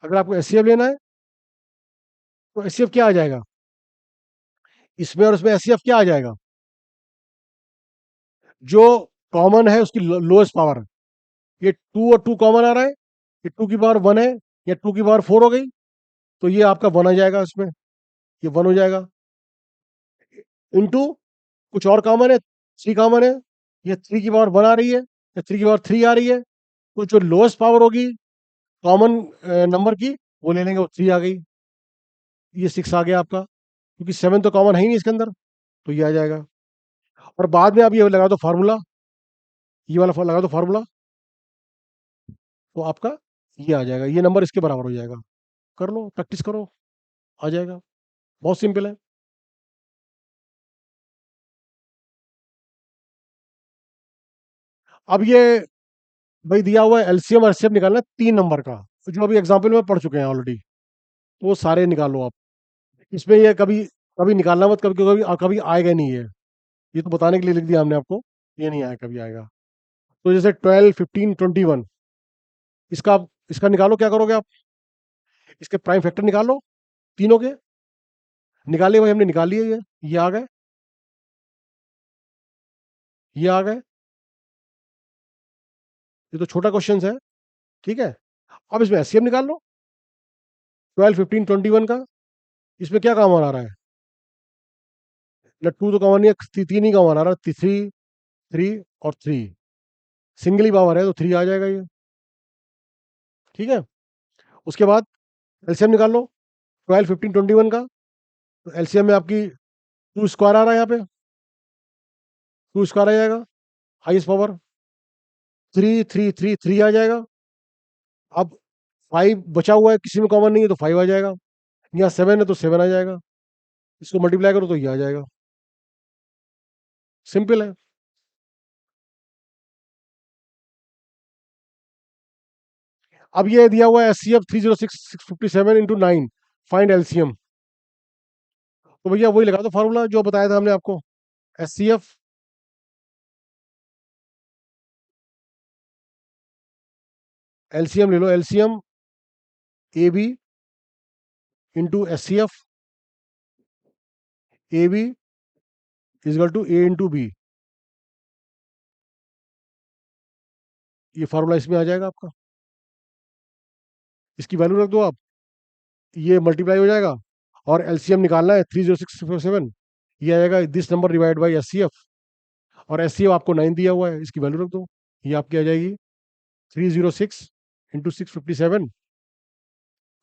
अगर आपको एचसीएफ लेना है, तो एचसीएफ क्या आ जाएगा, इसमें और उसमें एचसीएफ क्या आ जाएगा, जो कॉमन है उसकी लोएस्ट पावर। ये 2 और 2 कॉमन आ रहा है, ये 2 की पावर 1 है, या 2 की पावर 4 हो गई, तो ये आपका 1 आ जाएगा इसमें, ये 1 हो जाएगा, इंटू कुछ और कॉमन है, 3 कॉमन है, ये 3 की पावर 1 आ रही है, या 3 की पावर 3 आ रही है, तो जो लोएस्ट पावर होगी कॉमन नंबर की, वो ले लेंगे, वो 3 आ गई, ये 6 आ गया आपका, क्योंकि 7 तो कॉमन है ही नहीं इसके अंदर, तो ये आ जाएगा। और बाद में आप ये लगा दो फार्मूला, ये वाला लगा दो फार्मूला, तो आपका ये आ जाएगा, ये नंबर इसके बराबर हो जाएगा। कर लो, प्रैक्टिस करो, आ जाएगा, बहुत सिंपल है। अब ये भाई दिया हुआ है एलसीएम और एचसीएफ निकालना है 3 नंबर का, तो जो अभी एग्जाम्पल में पढ़ चुके हैं ऑलरेडी, तो वो सारे निकाल लो आप। इसमें ये कभी कभी निकालना मत, कभी कभी कभी आएगा नहीं है, ये तो बताने के लिए लिख दिया हमने आपको, ये नहीं आया, कभी आएगा। तो जैसे 12, 15, 21, इसका निकालो, क्या करोगे आप, इसके प्राइम फैक्टर निकालो तीनों के, निकाले भाई, हमने निकाल लिए, ये आ गए, ये आ गए, ये तो छोटा क्वेश्चन है, ठीक है। अब इसमें एचसीएफ निकाल लो 12, 15, 21 का, इसमें क्या कॉमन आ रहा है, ना टू तो कॉमन नहीं है, तीन ही कॉमन आ रहा है, थ्री, थ्री और थ्री, सिंगल ही पावर है तो थ्री आ जाएगा ये, ठीक है। उसके बाद एलसीएम निकाल लो 12, 15, 21 का, तो एलसीएम में आपकी टू स्क्वायर आ रहा है, यहाँ पे टू स्क्वायर आ जाएगा, highest power, three, three, three, three आ जाएगा। अब फाइव बचा हुआ है, किसी में कॉमन नहीं है, तो फाइव आ जाएगा, यहाँ सेवन है तो सेवन आ जाएगा, इसको मल्टीप्लाई करो तो ये आ जाएगा, सिंपल है। अब ये दिया हुआ है एचसीएफ 306,657 × 9, फाइंड एलसीएम, तो भैया वही लगा दो फार्मूला जो बताया था हमने आपको, एचसीएफ एलसीएम ले लो, LCM A B into S C F, A B equal to A into B, ये फार्मूला इसमें आ जाएगा आपका, इसकी वैल्यू रख दो आप, ये मल्टीप्लाई हो जाएगा, और एलसीएम निकालना है 306,657, ये आएगा this number divide by S C F, और एस सी एफ आपको 9 दिया हुआ है, इसकी वैल्यू रख दो, ये आपकी आ जाएगी 306 × 657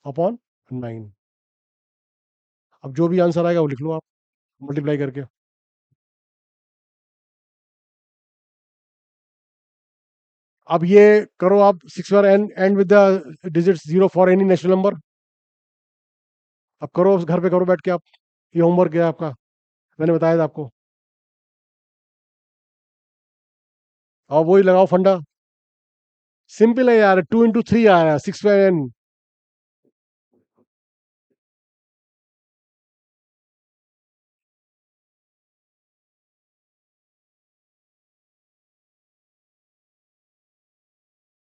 अपॉन 9। अब जो भी आंसर आएगा वो लिख लो आप, मल्टीप्लाई करके। अब ये करो आप, 6 बार n end with the digit 0 for any natural number, अब करो घर पे करो बैठ के आप, ये होमवर्क है आपका, मैंने बताया था आपको, और वही लगाओ फंडा, सिंपल है यार, 2 × 3 आया 6 बार एन,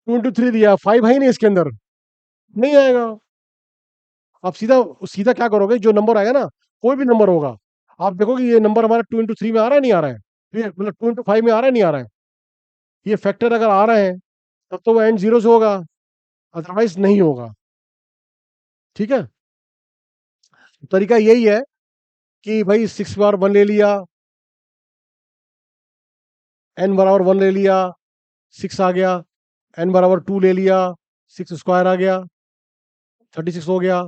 2 × 3 दिया, 5 है ही नहीं इसके अंदर, नहीं आएगा। आप सीधा सीधा क्या करोगे, जो नंबर आएगा ना, कोई भी नंबर होगा, आप देखोगे ये नंबर हमारा 2 × 3 में आ रहा है, नहीं आ रहा है, ये मतलब 2 × 5 में आ रहा है, नहीं आ रहा है, ये फैक्टर अगर आ रहे हैं तब तो वो एंड जीरो से होगा, अदरवाइज नहीं होगा, ठीक है। तरीका यही है कि भाई 6 बार 1 ले लिया, एन बराबर 1 ले लिया, 6 आ गया, एन बराबर 2 ले लिया, 6 स्क्वायर आ गया, 36 हो गया,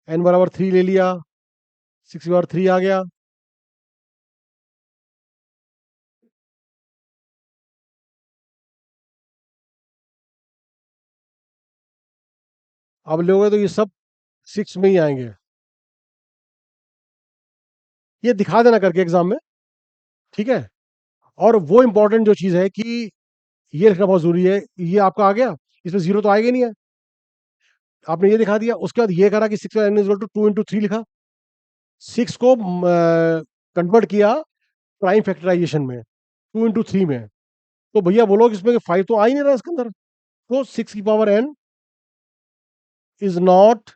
एन बराबर 3 ले लिया, 6 बार 3 आ गया, अब लोगे तो ये सब 6 में ही आएंगे, ये दिखा देना करके एग्जाम में, ठीक है। और वो इंपॉर्टेंट जो चीज है कि ये लिखना बहुत जरूरी है, ये आपका आ गया, इसमें जीरो तो आएगा ही नहीं है, आपने ये दिखा दिया, उसके बाद ये करा कि 6 एन इज टू 2 × 3 लिखा, 6 को कन्वर्ट किया प्राइम फैक्टराइजेशन में 2 × 3 में, तो भैया बोलो कि इसमें 5 तो आ ही नहीं रहा इसके अंदर, तो 6 की power n is not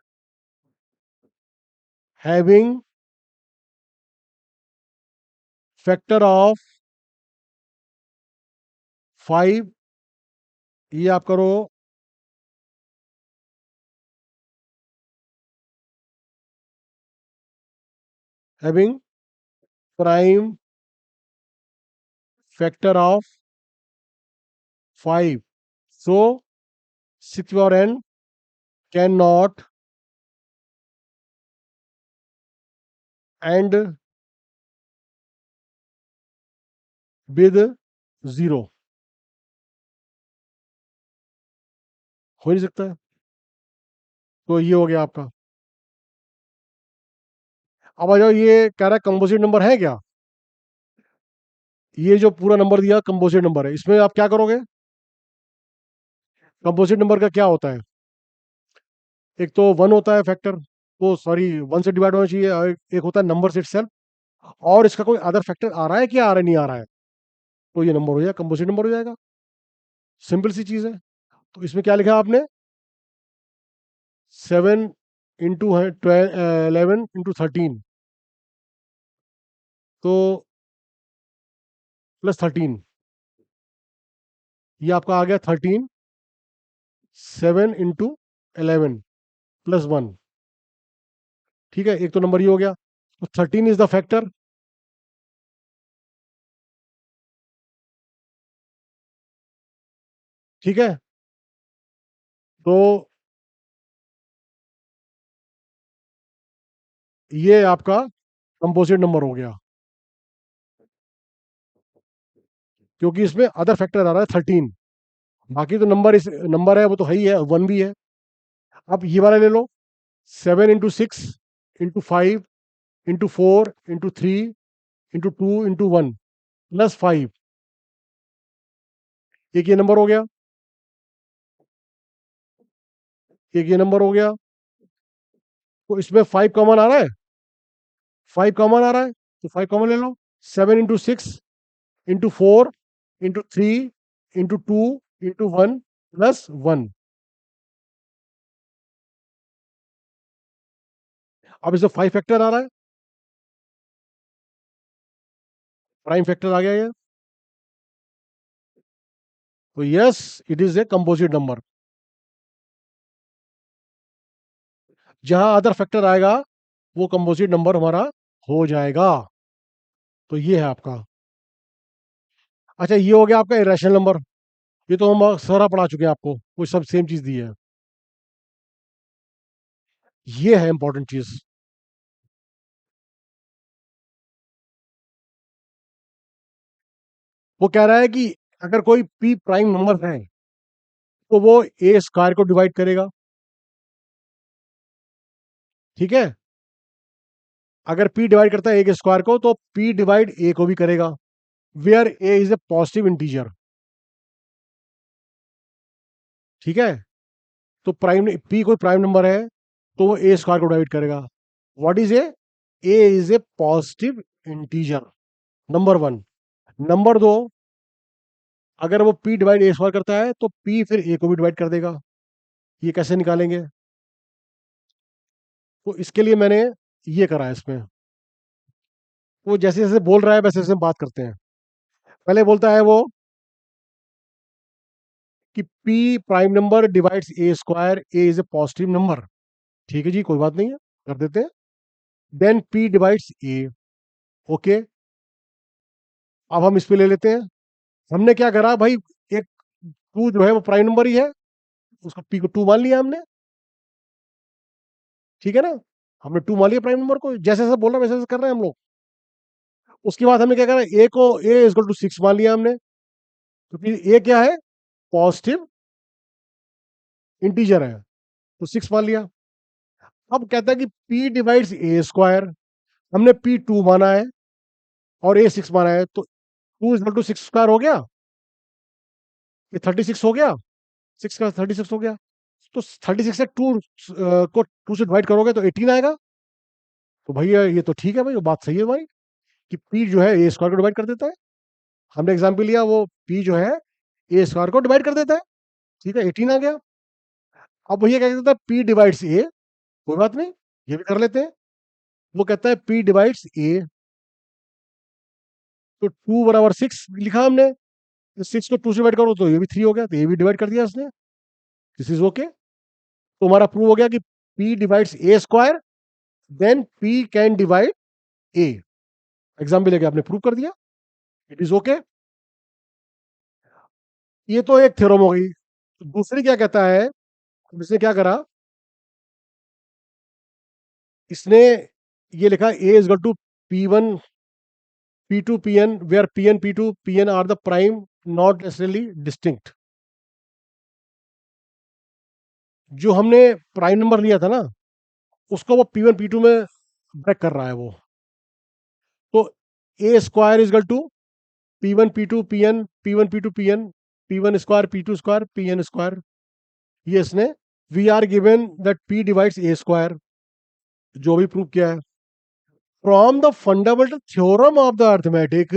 having factor of 5, ये आप करो, having prime factor of 5, so 6 power n cannot end with 0, हो नहीं सकता है, तो ये हो गया आपका। अब आ जाओ, ये कह रहा है कंपोजिट नंबर है क्या, ये जो पूरा नंबर दिया कंपोजिट नंबर है, इसमें आप क्या करोगे, कंपोजिट नंबर का क्या होता है, एक तो 1 होता है फैक्टर, तो सॉरी 1 से डिवाइड होना चाहिए, और एक होता है नंबर से इटसेल्फ, और इसका कोई अदर फैक्टर आ रहा है, क्या आ रहा है, नहीं आ रहा है, तो ये नंबर हो जाएगा, कंपोजिट नंबर हो जाएगा। सिंपल सी चीज़ है। तो इसमें क्या लिखा आपने, 7 इंटू 11 इंटू 13, तो +13, ये आपका आ गया 13, 7 इंटू 11 +1। ठीक है, एक तो नंबर ये हो गया, तो 13 इज द फैक्टर। ठीक है, तो ये आपका कंपोजिट नंबर हो गया, क्योंकि इसमें अदर फैक्टर आ रहा है 13। बाकी तो नंबर, इस नंबर है वो तो है ही है, 1 भी है। अब ये वाला ले लो, 7 into 6 into 5 into 4 into 3 into 1 +5, एक ये नंबर हो गया, एक ये नंबर हो गया। तो इसमें 5 कॉमन आ रहा है, 5 कॉमन आ रहा है, तो 5 कॉमन ले लो। 7 इंटू 6 इंटू 4 इंटू 3 इंटू 2 +1। अब इसमें 5 फैक्टर आ रहा है, प्राइम फैक्टर आ गया ये, तो yes, it is a composite number. जहां अदर फैक्टर आएगा वो कंपोजिट नंबर हमारा हो जाएगा। तो ये है आपका। अच्छा, ये हो गया आपका इरेशनल नंबर, ये तो हम सारा पढ़ा चुके हैं आपको, वो सब सेम चीज दी है। ये है इंपॉर्टेंट चीज। वो कह रहा है कि अगर कोई पी प्राइम नंबर है तो वो ए स्क्वायर को डिवाइड करेगा। ठीक है, अगर पी डिवाइड करता है ए के स्क्वायर को, तो पी डिवाइड ए को भी करेगा, where a is a positive integer. ठीक है, तो प्राइम पी कोई प्राइम नंबर है तो वो ए स्क्वायर को डिवाइड करेगा। What is a is a positive integer, number one. Number दो, अगर वो पी डिवाइड ए स्क्वायर करता है तो पी फिर ए को भी डिवाइड कर देगा। ये कैसे निकालेंगे, तो इसके लिए मैंने ये करा है इसमें। वो जैसे जैसे बोल रहा है वैसे वैसे बात करते हैं। पहले बोलता है वो कि P prime number divides A square, A is a positive number. ठीक है जी, कोई बात नहीं है, कर देते हैं। देन पी डिवाइड्स ए। ओके, अब हम इस पे ले लेते हैं। हमने क्या करा भाई, एक 2 जो है वो प्राइम नंबर ही है, उसको पी को 2 मान लिया हमने। ठीक है ना, हमने 2 मान लिया प्राइम नंबर को, जैसे जैसे बोल रहा है वैसे वैसे कर रहे हैं हम लोग। उसके बाद हमने क्या करा, ए को ए इज टू 6 मान लिया हमने, क्योंकि ए क्या है, पॉजिटिव इंटीजर है, तो 6 मान लिया। अब कहता है कि पी डिवाइड्स ए स्क्वायर, हमने पी 2 माना है और ए 6 माना है, तो 2 = 6 स्क्वायर हो गया, ये 36 हो गया, 6 का 36 हो गया। तो 36 से 2 को 2 से डिवाइड करोगे तो 18 आएगा। तो भैया ये तो ठीक है भाई, वो बात सही है भाई, कि पी जो है ए स्क्वायर को डिवाइड कर देता है। हमने एग्जाम्पल लिया, वो पी जो है ए स्क्वायर को डिवाइड कर देता है। ठीक है, 18 आ गया। अब भैया क्या कहता है, पी डिवाइड्स ए, कोई बात नहीं, ये भी कर लेते हैं। वो कहता है पी डिवाइड्स ए, तो 2 = 6 लिखा हमने, 6 को 2 से डिवाइड करो तो ये भी 3 हो गया, तो ये भी डिवाइड कर दिया उसने। This is okay. तो हमारा प्रूव हो गया कि p divides A square, then p can divide a. Example लेके आपने प्रूव कर दिया, इट इज ओके। ये तो एक थ्योरम हो गई। दूसरी क्या कहता है, इसने क्या करा, इसने ये लिखा A is to P1 P2 Pn, where Pn P2 Pn are the prime, not necessarily distinct। जो हमने प्राइम नंबर लिया था ना, उसको वो P1 P2 में ब्रेक कर रहा है वो। तो A square is to P1 P2 Pn, P1 P2 Pn, P1 square P2 square Pn square. ये इसने, we are given that P divides A square, जो भी प्रूव किया है, from the fundamental theorem of the arithmetic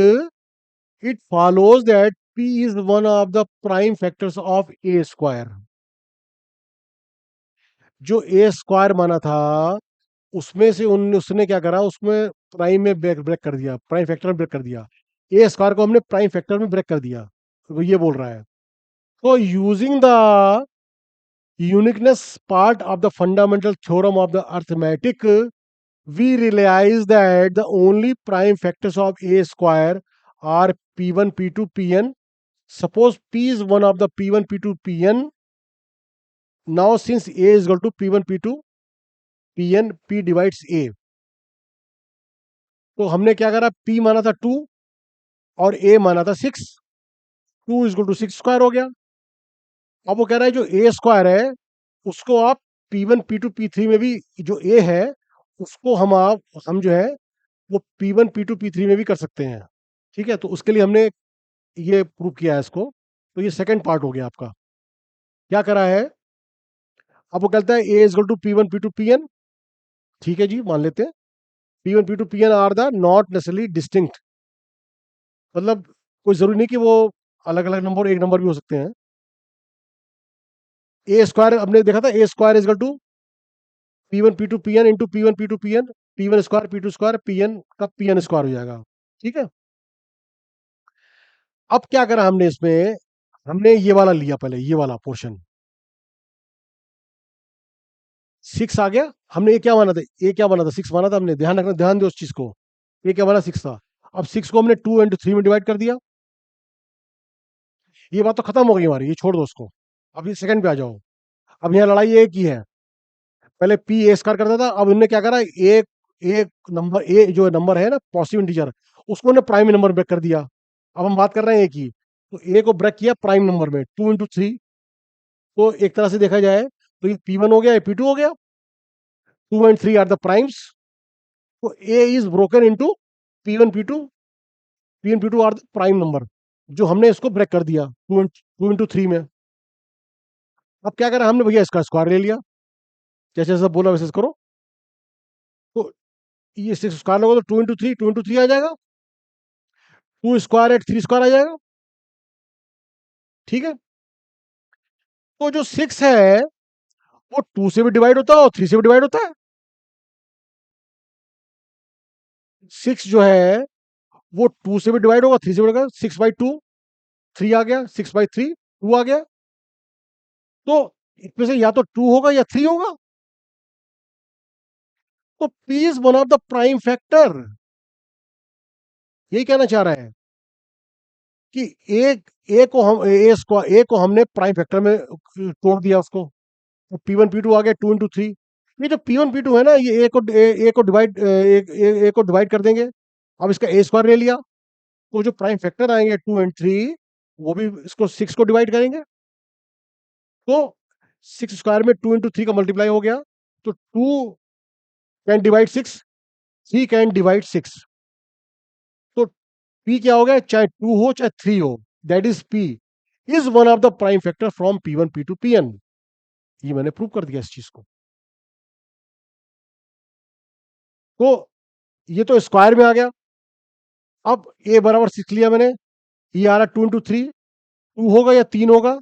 it follows that p is one of the prime factors of A square. जो A square माना था उसमें से उसने क्या करा, उसमें प्राइम में ब्रेक ब्रेक कर दिया, प्राइम फैक्टर में ब्रेक कर दिया। ए स्क्वायर को हमने प्राइम फैक्टर में ब्रेक कर दिया, तो ये बोल रहा है। तो using the uniqueness part of the fundamental theorem of the arithmetic we realize that the only prime factors of a square are p1 p2 pn. Suppose p is one of the p1 p2 pn. Now since a is equal to p1 p2 pn, p divides a, तो हमने क्या करा, p माना था 2 और a माना था 6, 2 is equal to 6 square हो गया। अब वो कह रहा है जो a स्क्वायर है उसको आप p1 p2 p3 में भी, जो a है उसको हम जो है वो p1 p2 p3 में भी कर सकते हैं। ठीक है, तो उसके लिए हमने ये प्रूव किया है इसको। तो ये सेकंड पार्ट हो गया आपका। क्या करा है, अब वो कहता है A is equal to P one P two P N. ठीक है जी, मान लेते हैं P one P two P N are the not necessarily distinct, मतलब कोई जरूरी नहीं कि वो अलग अलग नंबर एक नंबर भी हो सकते हैं। ए स्क्वायर हमने देखा था, A square is equal to P one P two P N into P one P two P N, P one square P two square P N का पी एन स्क्वायर हो जाएगा। ठीक है, अब क्या करा हमने इसमें, हमने ये वाला लिया पहले, ये वाला पोर्शन 6 आ गया। हमने ये क्या माना था, ये क्या माना था, 6 माना था हमने, ध्यान रखना, ध्यान दो उस चीज को। ये क्या माना, 6 था। अब 6 को हमने 2 इंटू 3 में डिवाइड कर दिया। ये बात तो खत्म हो गई हमारी, ये छोड़ दो उसको। अब ये सेकंड पे आ जाओ। अब यहाँ लड़ाई एक ही है, पहले पी ए स्क्वायर करता था, अब इनने क्या करा, एक एक नंबर ए जो नंबर है ना पॉजिटिव इंटीजर, उसको उन्होंने प्राइम नंबर ब्रेक कर दिया। अब हम बात कर रहे हैं ए की, तो ए को ब्रेक किया प्राइम नंबर में 2 इंटू 3। तो एक तरह से देखा जाए तो ये P1 हो गया, ये P2 हो गया, 2 and 3 आर द प्राइम्स। तो A is broken into P1 P2, P1 P2 are the prime number, जो हमने इसको ब्रेक कर दिया 2 इंटू 3 में। अब क्या करा हमने, भैया इसका स्क्वायर ले लिया, जैसे जैसे बोला वैसे करो। तो ये 6 स्क्वायर लोगे तो 2 इंटू 3 आ जाएगा, 2 स्क्वायर एट 3 स्क्वायर आ जाएगा। ठीक है, तो जो 6 है वो 2 से भी डिवाइड होता है और 3 से भी डिवाइड होता है। 6 जो है वो 2 से भी डिवाइड होगा, 3 से भी डिवाइड होगा, 6/2 3 आ गया, 6/3 2 आ गया। तो इसमें से या तो 2 होगा या 3 होगा। तो P is one of the prime factor, यही कहना चाह रहा है कि एक ए को हमने प्राइम फैक्टर में तोड़ दिया उसको। तो P1 P2 आ गया 2 इंटू 3। ये जो P1 P2 है ना, ये ए को डिवाइड कर देंगे। अब इसका ए स्क्वायर ले लिया, तो जो प्राइम फैक्टर आएंगे 2 and 3 वो भी इसको 6 को डिवाइड करेंगे। तो 6 स्क्वायर में 2 इंटू 3 का मल्टीप्लाई हो गया, तो 2 कैन डिवाइड 6, 3 कैन डिवाइड 6। तो P क्या हो गया, चाहे 2 हो चाहे 3 हो, that is P is one of the prime factor from P1 P2 Pn। ये मैंने प्रूव कर दिया इस चीज को। तो ये तो स्क्वायर में आ गया। अब a बराबर 6 लिया मैंने, ये आ रहा 2 इंटू 3, 2 होगा या 3 होगा,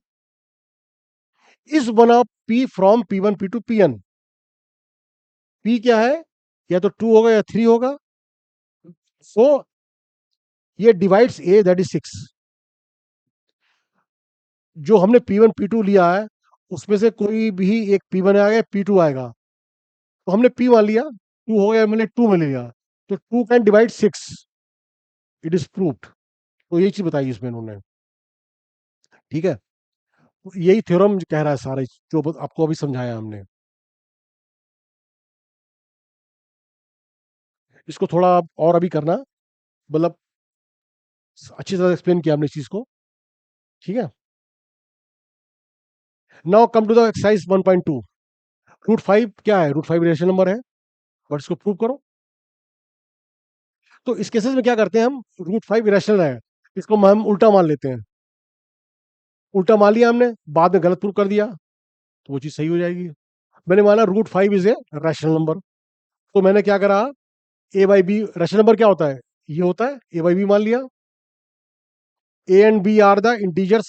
is one of P from P1 P2 Pn। P क्या है, या तो 2 होगा या 3 होगा। सो ये डिवाइड्स a, दैट इज 6। जो हमने P1 P2 लिया है उसमें से कोई भी एक P1 आ गया, P2 आएगा, तो हमने P मान लिया, 2 हो गया, मैंने 2 में ले लिया, तो 2 can divide 6, it is proved. तो यही चीज बताई इसमें इन्होंने। ठीक है, तो यही थ्योरम कह रहा है सारा, जो आपको अभी समझाया हमने। इसको थोड़ा और अभी करना, मतलब अच्छी तरह एक्सप्लेन किया हमने इस चीज को। ठीक है, now come to the exercise 1.2। √5 क्या है, √5 रेशनल नंबर है, बट इसको प्रूव करो। तो इस केसेस में क्या करते हैं हम, √5 इरेशनल है, इसको हम उल्टा मान लेते हैं। उल्टा मान लिया हमने, बाद में गलत प्रूव कर दिया, तो वो चीज सही हो जाएगी। मैंने माना √5 इज ए रैशनल नंबर, तो मैंने क्या करा, ए बाई बी रैशनल नंबर क्या होता है, ये होता है, ए बाई बी मान लिया। A and b are the integers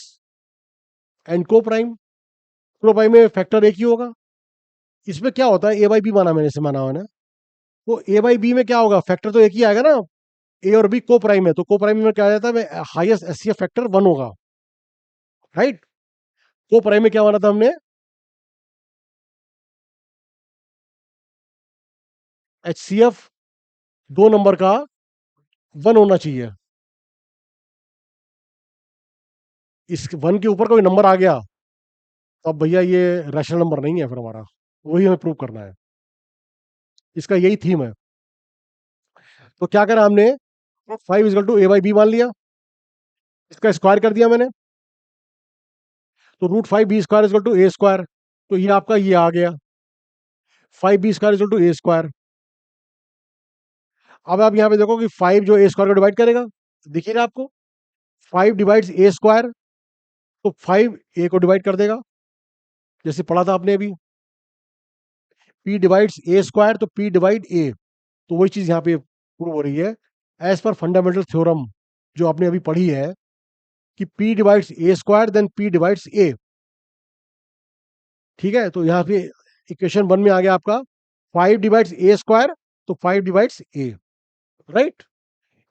and coprime, coprime में फैक्टर एक ही होगा। इसमें क्या होता है, ए बाई बी माना मैंने, से माना मैंने, तो ए बाई बी में क्या होगा, फैक्टर तो एक ही आएगा ना, ए और बी को प्राइम है, तो को प्राइम में क्या आ जाता है, हाईएस्ट एचसीएफ फैक्टर 1 होगा, राइट। को प्राइम में क्या माना था हमने, एचसीएफ 2 नंबर का 1 होना चाहिए। इस 1 के ऊपर कोई नंबर आ गया, तो अब भैया ये रैशनल नंबर नहीं है फिर हमारा, वही हमें प्रूव करना है। इसका यही थीम है। तो क्या करा हमने, 5 = a/b मान लिया, इसका स्क्वायर कर दिया मैंने, तो √5b² = a², तो ये आपका ये आ गया 5b² = a²। अब आप यहाँ पे देखो कि 5 जो a² को डिवाइड करेगा, दिख ही रहा आपको, 5 डिवाइड्स a², तो 5 a को डिवाइड कर देगा, जैसे पढ़ा था आपने अभी, p डिवाइड्स a², तो p डिवाइड a, तो वही चीज यहाँ पे प्रूव हो रही है एज पर फंडामेंटल थ्योरम जो आपने अभी पढ़ी है, कि p divides a² then p divides a। ठीक है, तो यहाँ पे इक्वेशन 1 में आ गया आपका 5 डिवाइड्स a², तो 5 डिवाइड्स a, राइट।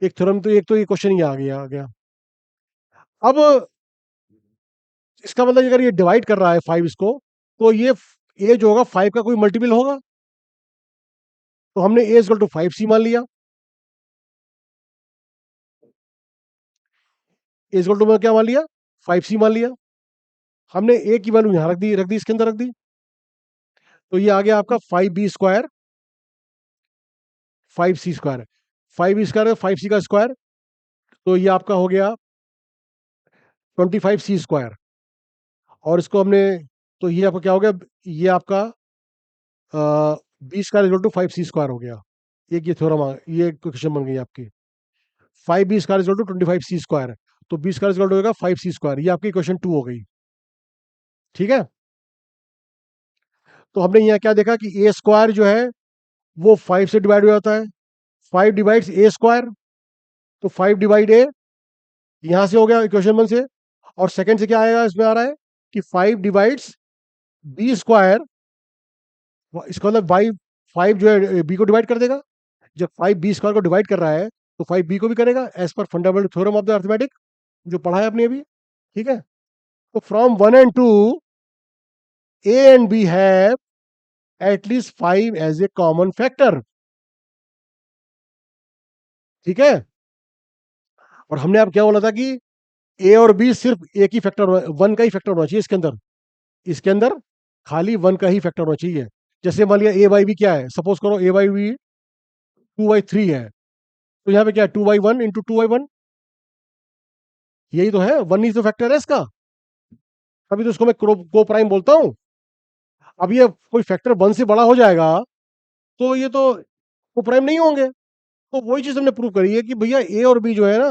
एक थ्योरम, तो एक तो ये क्वेश्चन ही आ गया। अब इसका मतलब अगर ये डिवाइड कर रहा है 5 इसको, तो ये a जो होगा 5 का कोई मल्टीपल होगा, तो हमने a = 5c मान लिया। a = में क्या मान लिया, 5c मान लिया। हमने a की वैल्यू यहाँ रख दी इसके अंदर रख दी, तो ये आ गया आपका 5b², 5c², 5b² 5c का स्क्वायर, तो ये आपका हो गया 25c²। और इसको हमने, तो ये आपका क्या हो गया, ये आपका b² = 5c² हो गया। एक ये थ्योरम ये क्वेश्चन बन गई आपकी, 5b² = 25c², तो b² होगा 5c², ये आपकी क्वेश्चन 2 हो गई। ठीक है, तो हमने यहाँ क्या देखा कि a² जो है वो 5 से डिवाइड हो जाता है, 5 डिवाइड्स a², तो 5 डिवाइड a, यहां से हो गया इक्वेशन 1 से। और सेकंड से क्या आएगा, इसमें आ रहा है कि 5 डिवाइड्स b², इसका मतलब 5 जो है b को डिवाइड कर देगा, जब 5 b² को डिवाइड कर रहा है तो 5 b को भी करेगा, as per fundamental theorem of the arithmetic जो पढ़ा है आपने अभी। ठीक है, तो from 1 and 2 a and b have at least 5 as a common factor। ठीक है, और हमने आप क्या बोला था कि ए और बी सिर्फ एक ही फैक्टर, 1 का ही फैक्टर होना चाहिए इसके अंदर खाली 1 का ही फैक्टर होना चाहिए। जैसे मान लिया a बाई बी क्या है, सपोज करो a बाई बी 2/3 है, तो यहाँ पे क्या है 2/1 इंटू 2/1, यही तो है, 1 ही तो फैक्टर है इसका, तभी तो उसको मैं को प्राइम बोलता हूँ। अब ये कोई फैक्टर 1 से बड़ा हो जाएगा तो ये तो को प्राइम नहीं होंगे। तो वही चीज हमने प्रूव करी है कि भैया ए और बी जो है ना,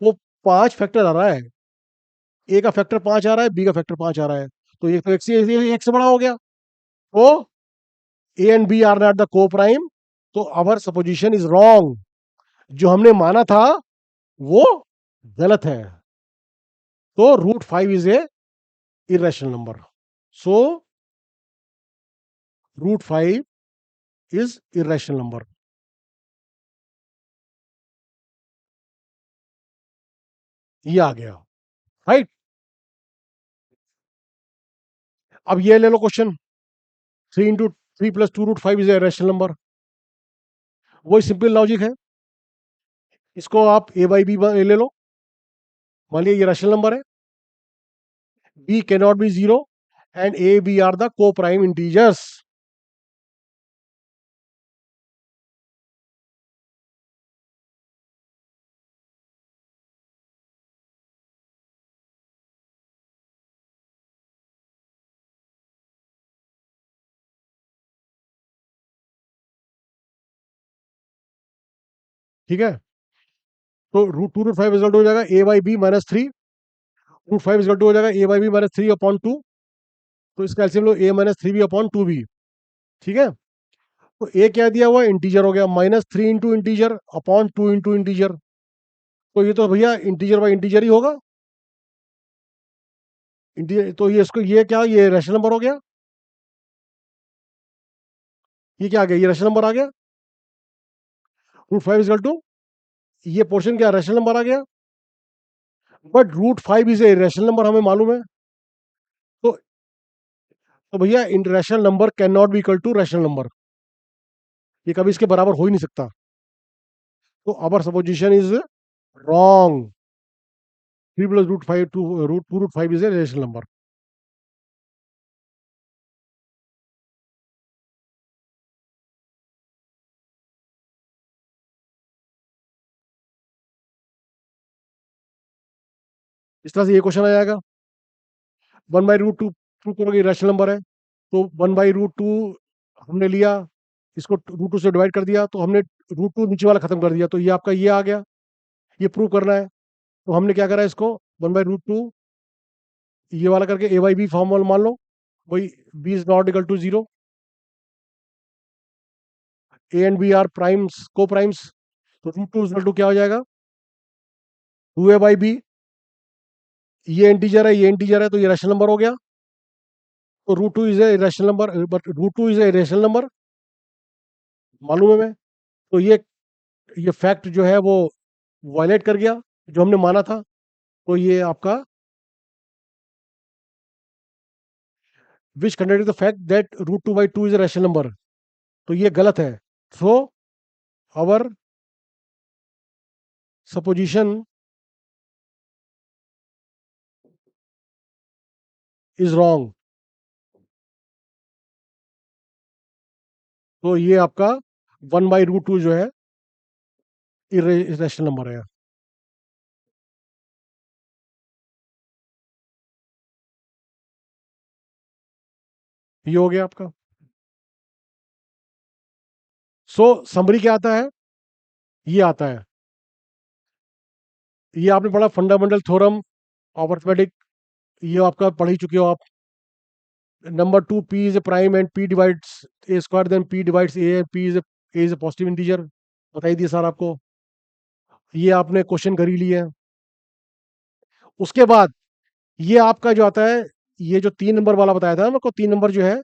वो 5 फैक्टर आ रहा है, ए का फैक्टर 5 आ रहा है, बी का फैक्टर 5 आ रहा है, तो ये तो एक से बड़ा हो गया, तो a and b are not the coprime, तो आवर सपोजिशन इज रॉन्ग, जो हमने माना था वो गलत है। तो √5 is a irrational number, so √5 is irrational number। ये आ गया, राइट। अब ये ले लो question, 3 × 3 + 2 √5 is a rational number, वही सिंपल लॉजिक है। इसको आप a बाई बी ले लो, मान लिया ये रैशनल नंबर है, b cannot be 0 and a b are the coprime integers. ठीक है, तो √2 √5 रिजल्ट हो जाएगा a बाई बी -3, √5 रिजल्ट हो जाएगा a बाई बी -3/2, तो इसका एलसीएम लो a -3b/2b। ठीक है, तो ए क्या दिया हुआ, इंटीजर हो गया, -3 into integer upon 2 into integer. तो ये तो भैया इंटीजर बाई इंटीजर ही होगा। इंटीजर तो ये इसको ये क्या, ये रैशनल नंबर हो गया। ये क्या आ गया, ये रैशनल नंबर आ गया। √5 इक्वल टू, ये पोर्शन क्या रैशनल नंबर आ गया। But √5 is a rational number हमें मालूम है। तो भैया in rational number can not be equal to rational number, ये कभी इसके बराबर हो ही नहीं सकता। तो our supposition is wrong. 3 plus √5 two √2 √5 is a rational number. इस तरह से ये क्वेश्चन आ जाएगा। 1/√2 प्रूव करोगे रैशनल नंबर है, तो 1/√2 हमने लिया, इसको √2 से डिवाइड कर दिया, तो हमने √2 नीचे वाला खत्म कर दिया, तो ये आपका ये आ गया। ये प्रूव करना है, तो हमने क्या करा, इसको 1/√2 ये वाला करके a बाई बी फॉर्मूला मान लो, वही b is not equal to 0, a and b are primes coprimes. तो √2 इक्वल टू क्या हो जाएगा, 2a बाई बी। ये इंटीजर है, ये इंटीजर है, तो ये रैशनल नंबर हो गया। तो √2 is a rational number, but √2 is a rational number मालूम है मैं। तो ये फैक्ट जो है वो वायलेट कर गया जो हमने माना था। तो ये आपका which contend the fact that √2/2 is a rational number, तो ये गलत है। So our supposition is wrong. तो ये आपका 1/√2 जो है इरेशनल नंबर है। ये हो गया आपका। सो समरी क्या आता है, ये आता है, ये आपने पढ़ा फंडामेंटल थ्योरम ऑफ अर्थमेटिक, ये आपका पढ़ ही चुके हो आप। Number 2, p is a prime and p divides a square, then p divides a and p is a positive integer, बताई दिए सर आपको। ये आपने क्वेश्चन कर ही लिए हैं। उसके बाद ये आपका जो आता है, ये जो 3 नंबर वाला बताया था ना मेरे को, 3 नंबर जो है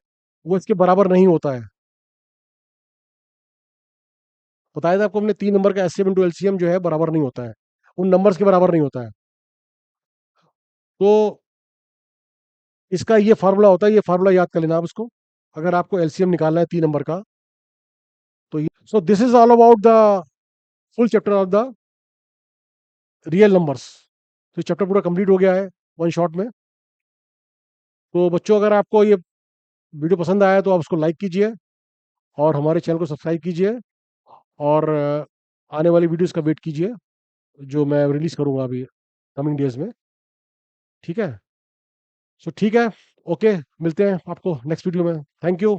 वो इसके बराबर नहीं होता है। बताया था आपको हमने, 3 नंबर का एचसीएम इंटू एलसीएम जो है बराबर नहीं होता है, उन नंबर्स के बराबर नहीं होता है। तो इसका ये फार्मूला होता है, ये फार्मूला याद कर लेना आप इसको, अगर आपको एलसीएम निकालना है 3 नंबर का। तो so this is all about the full chapter of the real numbers. तो चैप्टर पूरा कंप्लीट हो गया है वन शॉट में। तो बच्चों अगर आपको ये वीडियो पसंद आया तो आप उसको लाइक कीजिए और हमारे चैनल को सब्सक्राइब कीजिए, और आने वाली वीडियोस का वेट कीजिए जो मैं रिलीज करूंगा अभी कमिंग डेज में। ठीक है। सो ठीक है, ओके, मिलते हैं आपको नेक्स्ट वीडियो में। Thank you.